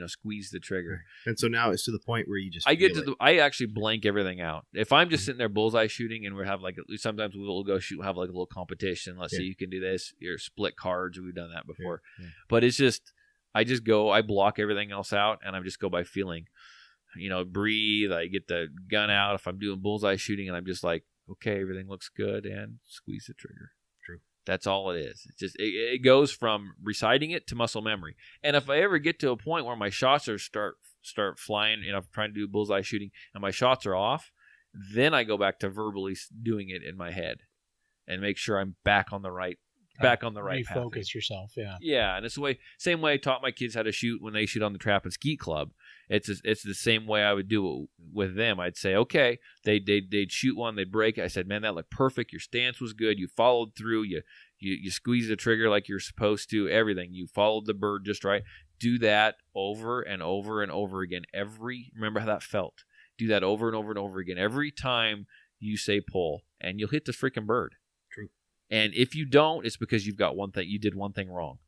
[SPEAKER 2] squeeze the trigger.
[SPEAKER 6] And so now it's to the point where you just
[SPEAKER 2] I actually blank everything out. If I'm just sitting there bullseye shooting, and we have sometimes we'll go shoot, have like a little competition. Let's say you can do this, or split cards. We've done that before. Yeah. But it's just I block everything else out, and I just go by feeling. Breathe. I get the gun out if I'm doing bullseye shooting, and I'm just like, okay, everything looks good, and squeeze the trigger.
[SPEAKER 6] True.
[SPEAKER 2] That's all it is. It's just it goes from reciting it to muscle memory. And if I ever get to a point where my shots are start flying, I'm trying to do bullseye shooting, and my shots are off, then I go back to verbally doing it in my head, and make sure I'm back on the right path.
[SPEAKER 5] Refocus yourself. Yeah.
[SPEAKER 2] Yeah, and it's the same way I taught my kids how to shoot when they shoot on the trap and skeet club. It's the same way I would do it with them. I'd say, okay, they'd shoot one, they'd break it. I said, man, that looked perfect. Your stance was good. You followed through. You squeezed the trigger like you're supposed to. Everything. You followed the bird just right. Do that over and over and over again. Remember how that felt. Do that over and over and over again. Every time you say pull, and you'll hit the freaking bird.
[SPEAKER 6] True.
[SPEAKER 2] And if you don't, it's because you did one thing wrong,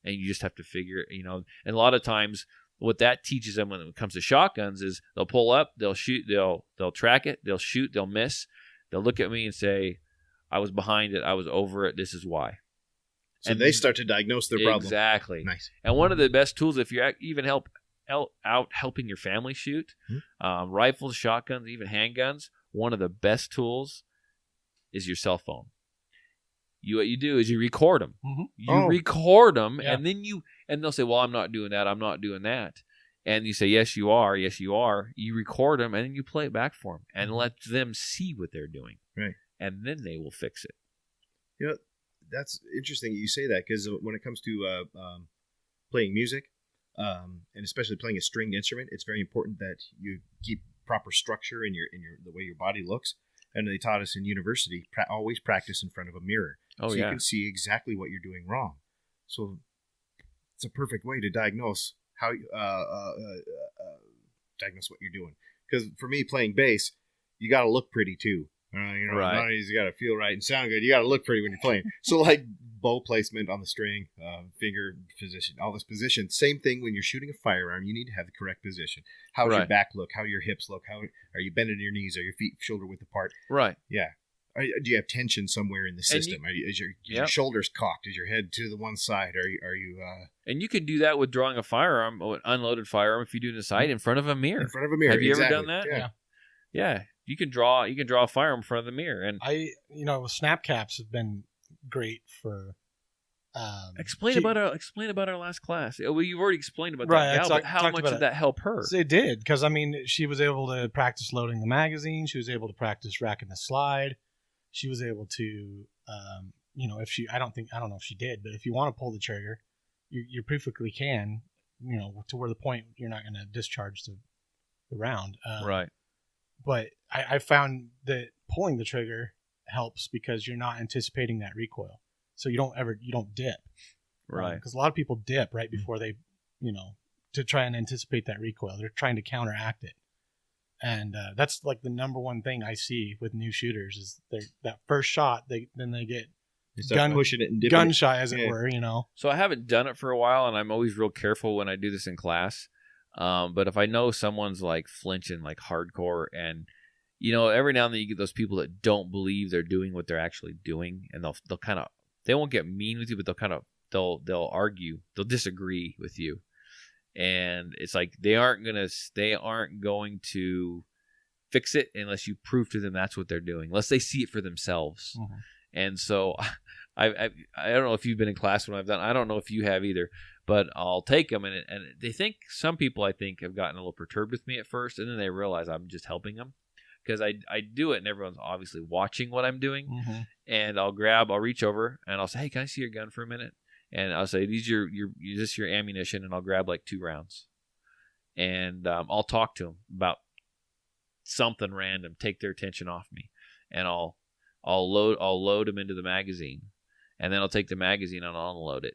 [SPEAKER 2] and you just have to figure. And a lot of times, what that teaches them when it comes to shotguns is they'll pull up, they'll shoot, they'll track it, they'll shoot, they'll miss, they'll look at me and say, "I was behind it, I was over it. This is why."
[SPEAKER 6] So they start to diagnose their problem.
[SPEAKER 2] Exactly.
[SPEAKER 6] Nice.
[SPEAKER 2] And one of the best tools, if you're even out helping your family shoot, rifles, shotguns, even handguns, one of the best tools is your cell phone. What you do is you record them. Mm-hmm. You record them, and then they'll say, "Well, I'm not doing that. I'm not doing that." And you say, "Yes, you are. Yes, you are." You record them, and then you play it back for them, and let them see what they're doing.
[SPEAKER 6] Right.
[SPEAKER 2] And then they will fix it.
[SPEAKER 6] That's interesting you say that, because when it comes to playing music, and especially playing a stringed instrument, it's very important that you keep proper structure in your the way your body looks. And they taught us in university, always practice in front of a mirror.
[SPEAKER 2] Oh,
[SPEAKER 6] so
[SPEAKER 2] yeah.
[SPEAKER 6] you can see exactly what you're doing wrong. So it's a perfect way to diagnose how diagnose what you're doing. Because for me, playing bass, you got to look pretty too.
[SPEAKER 2] Right.
[SPEAKER 6] Not only you got to feel right and sound good, you got to look pretty when you're playing. So like bow placement on the string, finger position, all this position. Same thing when you're shooting a firearm. You need to have the correct position. How does your back look? How do your hips look? How are you bending your knees? Are your feet shoulder width apart?
[SPEAKER 2] Right.
[SPEAKER 6] Yeah. Do you have tension somewhere in the system? Is your shoulders cocked? Is your head to the one side? Are you?
[SPEAKER 2] And you can do that with drawing a firearm, an unloaded firearm, if you do in the sight in front of a mirror.
[SPEAKER 6] In front of a mirror.
[SPEAKER 2] Have you
[SPEAKER 6] exactly.
[SPEAKER 2] ever done that?
[SPEAKER 5] Yeah.
[SPEAKER 2] Yeah. You can draw a firearm in front of the mirror, and
[SPEAKER 5] snap caps have been great for.
[SPEAKER 2] Explain about our last class. Well, you've already explained about
[SPEAKER 5] right,
[SPEAKER 2] that gal, but how much did that help her?
[SPEAKER 5] It did, because she was able to practice loading the magazine. She was able to practice racking the slide. She was able to, I don't know if she did, but if you want to pull the trigger, you perfectly can, to where the point you're not going to discharge the round.
[SPEAKER 2] Right.
[SPEAKER 5] But I found that pulling the trigger helps because you're not anticipating that recoil. So you don't dip.
[SPEAKER 2] Right.
[SPEAKER 5] Because a lot of people dip right before they, to try and anticipate that recoil. They're trying to counteract it. And that's like the number one thing I see with new shooters is that first shot, they get
[SPEAKER 6] pushing it and dipping
[SPEAKER 5] gun shy, as it were,
[SPEAKER 2] So I haven't done it for a while, and I'm always real careful when I do this in class. But if I know someone's like flinching like hardcore, and every now and then you get those people that don't believe they're doing what they're actually doing, and they'll kind of, they won't get mean with you, but they'll argue, they'll disagree with you. And it's like they aren't going to fix it unless you prove to them that's what they're doing, unless they see it for themselves.
[SPEAKER 5] Mm-hmm.
[SPEAKER 2] And so I don't know if you've been in class when I've done, I don't know if you have either, but I'll take them, and they think, some people I think have gotten a little perturbed with me at first, and then they realize I'm just helping them, because I do it and everyone's obviously watching what I'm doing.
[SPEAKER 5] Mm-hmm.
[SPEAKER 2] And I'll reach over and I'll say, hey, can I see your gun for a minute? And I'll say, is this your ammunition? And I'll grab like 2 rounds. And I'll talk to them about something random, take their attention off me. And I'll load them into the magazine. And then I'll take the magazine and I'll unload it.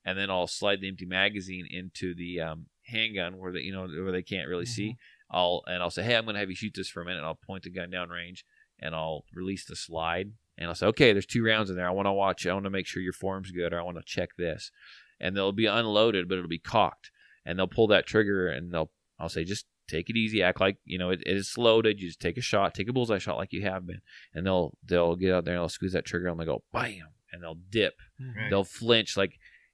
[SPEAKER 2] And then I'll slide the empty magazine into the handgun where they can't really see. I'll say, hey, I'm going to have you shoot this for a minute. And I'll point the gun down range and I'll release the slide. And I'll say, okay, there's 2 rounds in there. I want to watch. I want to make sure your form's good, or I want to check this. And they'll be unloaded, but it'll be cocked. And they'll pull that trigger, and I'll say, just take it easy. Act like, it is loaded. You just take a shot, take a bullseye shot like you have been. And they'll get out there and they'll squeeze that trigger and they'll go, bam, and they'll dip.
[SPEAKER 6] Right.
[SPEAKER 2] They'll flinch,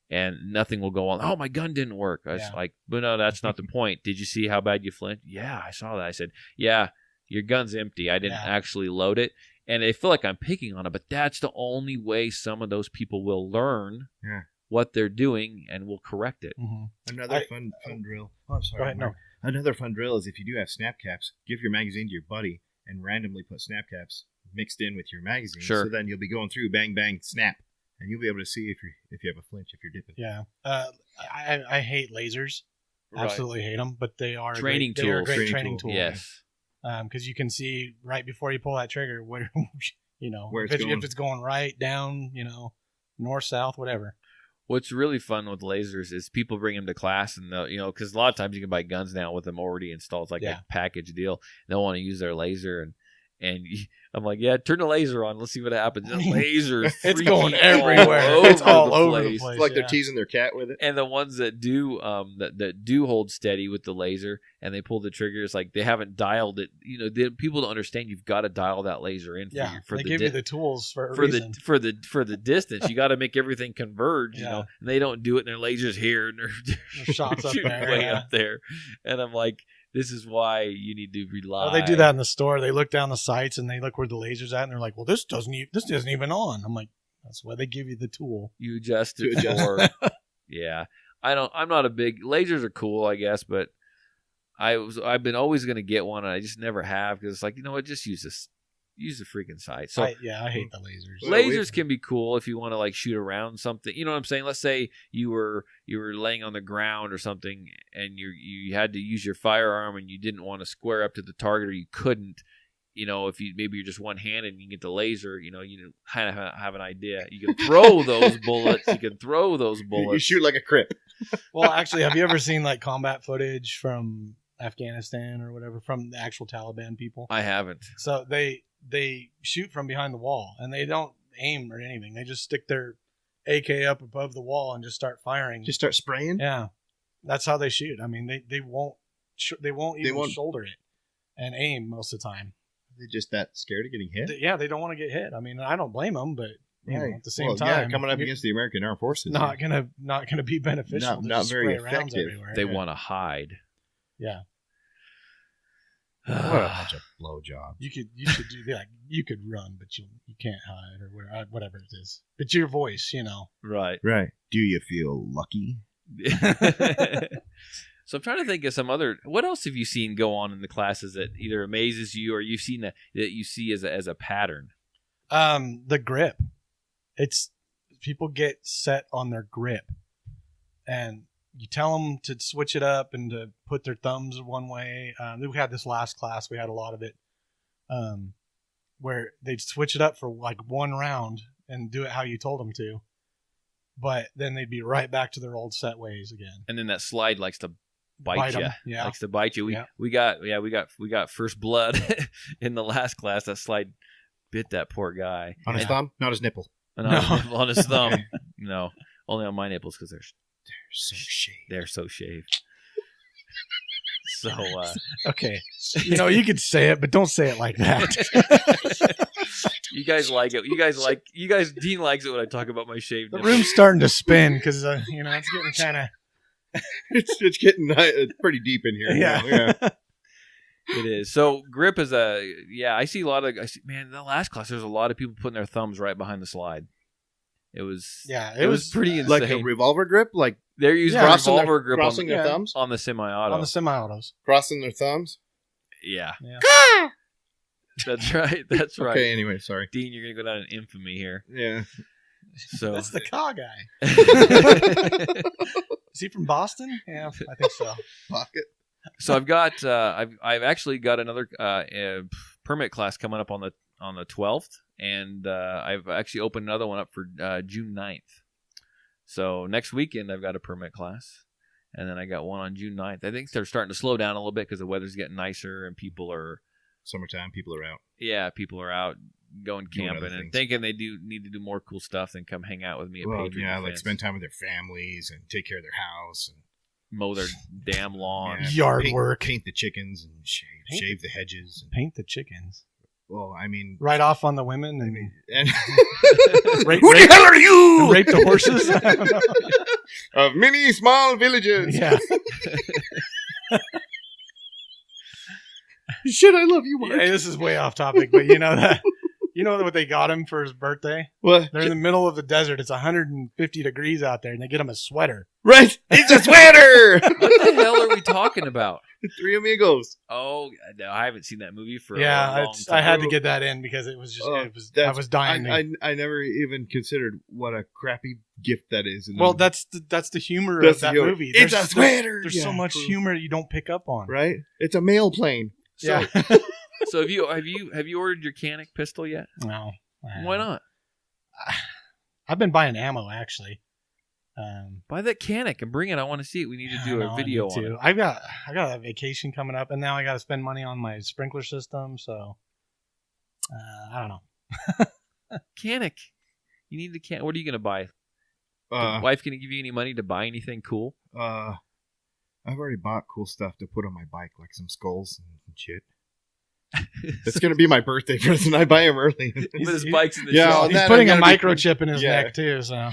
[SPEAKER 2] and nothing will go on. Oh, my gun didn't work. I was like, but no, that's not the point. Did you see how bad you flinched? Yeah, I saw that. I said, yeah, your gun's empty. I didn't actually load it. And they feel like I'm picking on it, but that's the only way some of those people will learn what they're doing and will correct it.
[SPEAKER 5] Mm-hmm.
[SPEAKER 6] Another fun drill. Oh, I'm sorry.
[SPEAKER 5] Go ahead, no.
[SPEAKER 6] Another fun drill is if you do have snap caps, give your magazine to your buddy and randomly put snap caps mixed in with your magazine.
[SPEAKER 2] Sure.
[SPEAKER 6] So then you'll be going through bang, bang, snap. And you'll be able to see if you have a flinch, if you're dipping.
[SPEAKER 5] Yeah. I hate lasers.
[SPEAKER 2] Right.
[SPEAKER 5] Absolutely hate them, but they are
[SPEAKER 2] training
[SPEAKER 5] tools. They are a great
[SPEAKER 6] Training
[SPEAKER 5] training
[SPEAKER 6] tool.
[SPEAKER 5] tool.
[SPEAKER 2] Yes.
[SPEAKER 5] Because you can see right before you pull that trigger where
[SPEAKER 6] Where
[SPEAKER 5] if it's going right, down, north, south, whatever.
[SPEAKER 2] What's really fun with lasers is people bring them to class, and they'll, because a lot of times you can buy guns now with them already installed. It's like a package deal. They'll want to use their laser, and I'm like, yeah, turn the laser on. Let's see what happens. The laser is
[SPEAKER 5] it's going everywhere. It's all over the place.
[SPEAKER 6] It's like they're teasing their cat with it.
[SPEAKER 2] And the ones that do that do hold steady with the laser and they pull the trigger, it's like they haven't dialed it. People don't understand. You've got to dial that laser in.
[SPEAKER 5] They give you the tools for
[SPEAKER 2] the distance. You got to make everything converge. And they don't do it. And their laser's here and their
[SPEAKER 5] shots up there,
[SPEAKER 2] way up there. And I'm like, this is why you need to rely.
[SPEAKER 5] Oh, they do that in the store. They look down the sights and they look where the laser's at, and they're like, "Well, this isn't even on." I'm like, "That's why they give you the tool.
[SPEAKER 2] You adjust it for." Yeah, I'm not a big lasers are cool, I guess, but I've been always going to get one, and I just never have because it's like, just use this use the freaking sight. So
[SPEAKER 5] I hate the lasers.
[SPEAKER 2] lasers can be cool if you want to like shoot around something. You know what I'm saying? Let's say you were laying on the ground or something, and you had to use your firearm, and you didn't want to square up to the target, or you couldn't. You know, if maybe you're just one-handed and you get the laser, you kind of have an idea. You can throw those bullets.
[SPEAKER 6] You shoot like a crip.
[SPEAKER 5] Well, actually, have you ever seen like combat footage from Afghanistan or whatever from the actual Taliban people?
[SPEAKER 2] I haven't.
[SPEAKER 5] So they shoot from behind the wall, and they don't aim or anything. They just stick their AK up above the wall and just start firing.
[SPEAKER 6] Just start spraying?
[SPEAKER 5] Yeah. That's how they shoot. I mean, they won't even shoulder it and aim most of the time.
[SPEAKER 6] They're just that scared of getting hit?
[SPEAKER 5] They don't want to get hit. I mean, I don't blame them, but you know, at the same time,
[SPEAKER 6] yeah, coming up against the American Armed Forces,
[SPEAKER 5] not gonna be beneficial.
[SPEAKER 6] Not very effective.
[SPEAKER 2] They want to hide.
[SPEAKER 5] Yeah.
[SPEAKER 6] What a bunch of blowjobs.
[SPEAKER 5] You could do that. You could run, but you can't hide or whatever it is. But your voice,
[SPEAKER 2] Right.
[SPEAKER 6] Do you feel lucky?
[SPEAKER 2] So I'm trying to think of some other. What else have you seen go on in the classes that either amazes you or you've seen that you see as a pattern?
[SPEAKER 5] The grip. It's people get set on their grip, and you tell them to switch it up and to put their thumbs one way. We had this last class. We had a lot of it, where they'd switch it up for like one round and do it how you told them to, but then they'd be right back to their old set ways again.
[SPEAKER 2] And then that slide likes to bite you.
[SPEAKER 5] Yeah.
[SPEAKER 2] Likes to bite you. We got first blood in the last class. That slide bit that poor guy
[SPEAKER 6] on his thumb, not his nipple.
[SPEAKER 2] On his thumb. No, only on my nipples because they're
[SPEAKER 6] so shaved.
[SPEAKER 2] They're so shaved. So
[SPEAKER 5] okay, you could say it, but don't say it like that.
[SPEAKER 2] You guys like it. Dean likes it when I talk about my shaved
[SPEAKER 5] The
[SPEAKER 2] nipples.
[SPEAKER 5] room's starting to spin because it's getting kind of.
[SPEAKER 6] It's getting pretty deep in here.
[SPEAKER 5] Yeah.
[SPEAKER 2] It is. So grip is I see a lot of. In the last class there's a lot of people putting their thumbs right behind the slide. It was pretty insane.
[SPEAKER 6] Like a revolver grip, like
[SPEAKER 2] they're using revolver grip
[SPEAKER 6] crossing their thumbs
[SPEAKER 2] on the semi-auto.
[SPEAKER 5] On the semi-autos,
[SPEAKER 6] crossing their thumbs.
[SPEAKER 2] Yeah. That's right. That's right.
[SPEAKER 6] Okay. Anyway, sorry,
[SPEAKER 2] Dean. You're gonna go down in infamy here.
[SPEAKER 6] Yeah.
[SPEAKER 2] So
[SPEAKER 5] that's the car guy. Is he from Boston? Yeah, I think so.
[SPEAKER 6] Pocket.
[SPEAKER 2] So I've got I've actually got another permit class coming up on the 12th, and I've actually opened another one up for June 9th. So next weekend I've got a permit class, and then I got one on June 9th. I think they're starting to slow down a little bit because the weather's getting nicer and people are
[SPEAKER 6] summertime. People are out.
[SPEAKER 2] Yeah, people are out going camping and thinking they need to do more cool stuff than come hang out with me at Patriot.
[SPEAKER 6] Yeah,
[SPEAKER 2] Defense.
[SPEAKER 6] like spend time with their families and take care of their house and
[SPEAKER 2] mow their damn lawn,
[SPEAKER 5] yard work,
[SPEAKER 6] paint the chickens and shave the hedges.
[SPEAKER 5] Paint the chickens.
[SPEAKER 6] Well, I mean,
[SPEAKER 5] right off on the women and
[SPEAKER 6] who the hell are you?
[SPEAKER 5] And rape the horses
[SPEAKER 6] of many small villages.
[SPEAKER 5] Yeah.
[SPEAKER 6] Shit, I love you, Mark.
[SPEAKER 5] Yeah, this is way off topic, but you know that. You know what they got him for his birthday?
[SPEAKER 6] What?
[SPEAKER 5] They're in the middle of the desert. It's 150 degrees out there, and they get him a sweater.
[SPEAKER 6] Right. It's a sweater!
[SPEAKER 2] What the hell are we talking about?
[SPEAKER 6] Three Amigos.
[SPEAKER 2] Oh, no, I haven't seen that movie for a long time.
[SPEAKER 5] I had to get that in because it was just, I was dying.
[SPEAKER 6] I never even considered what a crappy gift that is.
[SPEAKER 5] Well, that's the humor of that movie.
[SPEAKER 6] It's a sweater!
[SPEAKER 5] There's so much humor you don't pick up on.
[SPEAKER 6] Right? It's a mail plane.
[SPEAKER 2] So, so have you ordered your Canic pistol yet?
[SPEAKER 5] No.
[SPEAKER 2] Why not?
[SPEAKER 5] I've been buying ammo actually.
[SPEAKER 2] Buy that Canic and bring it. I want to see it. We need to do a video on it.
[SPEAKER 5] I got a vacation coming up, and now I got to spend money on my sprinkler system. So I don't know.
[SPEAKER 2] Canic. You need the Canic. What are you going to buy? The wife going to give you any money to buy anything cool?
[SPEAKER 6] I've already bought cool stuff to put on my bike, like some skulls and shit. It's going to be my birthday present. I buy him early.
[SPEAKER 2] His bike's in the
[SPEAKER 5] shop.
[SPEAKER 2] shop.
[SPEAKER 5] He's putting a microchip in his neck, too. So.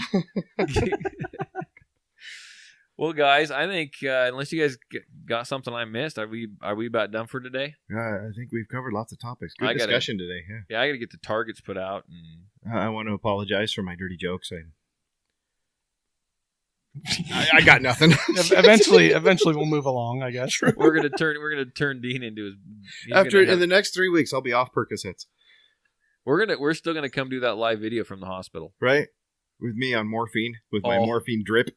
[SPEAKER 2] Well, guys, I think unless you guys got something I missed, are we about done for today?
[SPEAKER 6] I think we've covered lots of topics. Good discussion today.
[SPEAKER 2] Yeah, I got to get the targets put out. And
[SPEAKER 6] I want to apologize for my dirty jokes. I got nothing.
[SPEAKER 5] Eventually we'll move along, I guess.
[SPEAKER 2] We're gonna turn Dean into his.
[SPEAKER 6] In the next 3 weeks, I'll be off Percocets.
[SPEAKER 2] We're still gonna come do that live video from the hospital,
[SPEAKER 6] right? With me on morphine, with my morphine drip.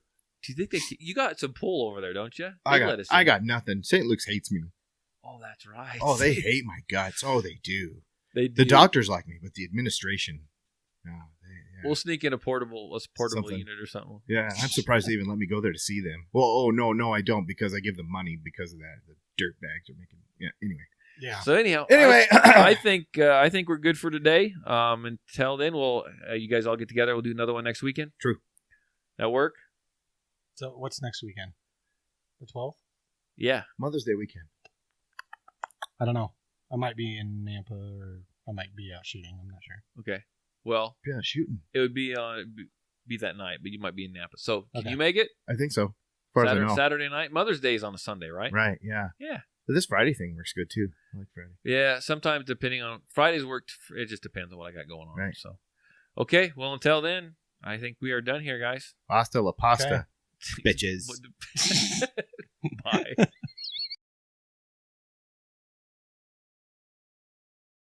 [SPEAKER 2] Do you think you got some pull over there, don't you?
[SPEAKER 6] I got nothing. St. Luke's hates me.
[SPEAKER 2] Oh, that's right.
[SPEAKER 6] Oh, they hate my guts. Oh, they do.
[SPEAKER 2] They do.
[SPEAKER 6] The doctors like me, but the administration, no.
[SPEAKER 2] We'll sneak in a portable unit or something.
[SPEAKER 6] Yeah, I'm surprised they even let me go there to see them. Well, no, I don't, because I give them money because of that. The dirt bags are making. Yeah. Anyway.
[SPEAKER 5] Yeah.
[SPEAKER 2] So anyhow, I think we're good for today. Until then, you guys all get together. We'll do another one next weekend.
[SPEAKER 6] True.
[SPEAKER 2] That work?
[SPEAKER 5] So what's next weekend? The 12th?
[SPEAKER 2] Yeah.
[SPEAKER 6] Mother's Day weekend.
[SPEAKER 5] I don't know. I might be in Nampa, or I might be out shooting. I'm not sure.
[SPEAKER 2] Okay. Well,
[SPEAKER 6] yeah, shooting.
[SPEAKER 2] It would be that night, but you might be in Napa. So can you make it?
[SPEAKER 6] I think so. As far as I know.
[SPEAKER 2] Saturday night. Mother's Day is on a Sunday, right?
[SPEAKER 6] Right. Yeah.
[SPEAKER 2] Yeah.
[SPEAKER 6] But this Friday thing works good too. I like Friday.
[SPEAKER 2] Yeah. Sometimes depending on Friday's worked. It just depends on what I got going on.
[SPEAKER 6] Right.
[SPEAKER 2] So, okay. Well, until then, I think we are done here, guys.
[SPEAKER 6] Hasta la pasta, bitches.
[SPEAKER 2] Bye.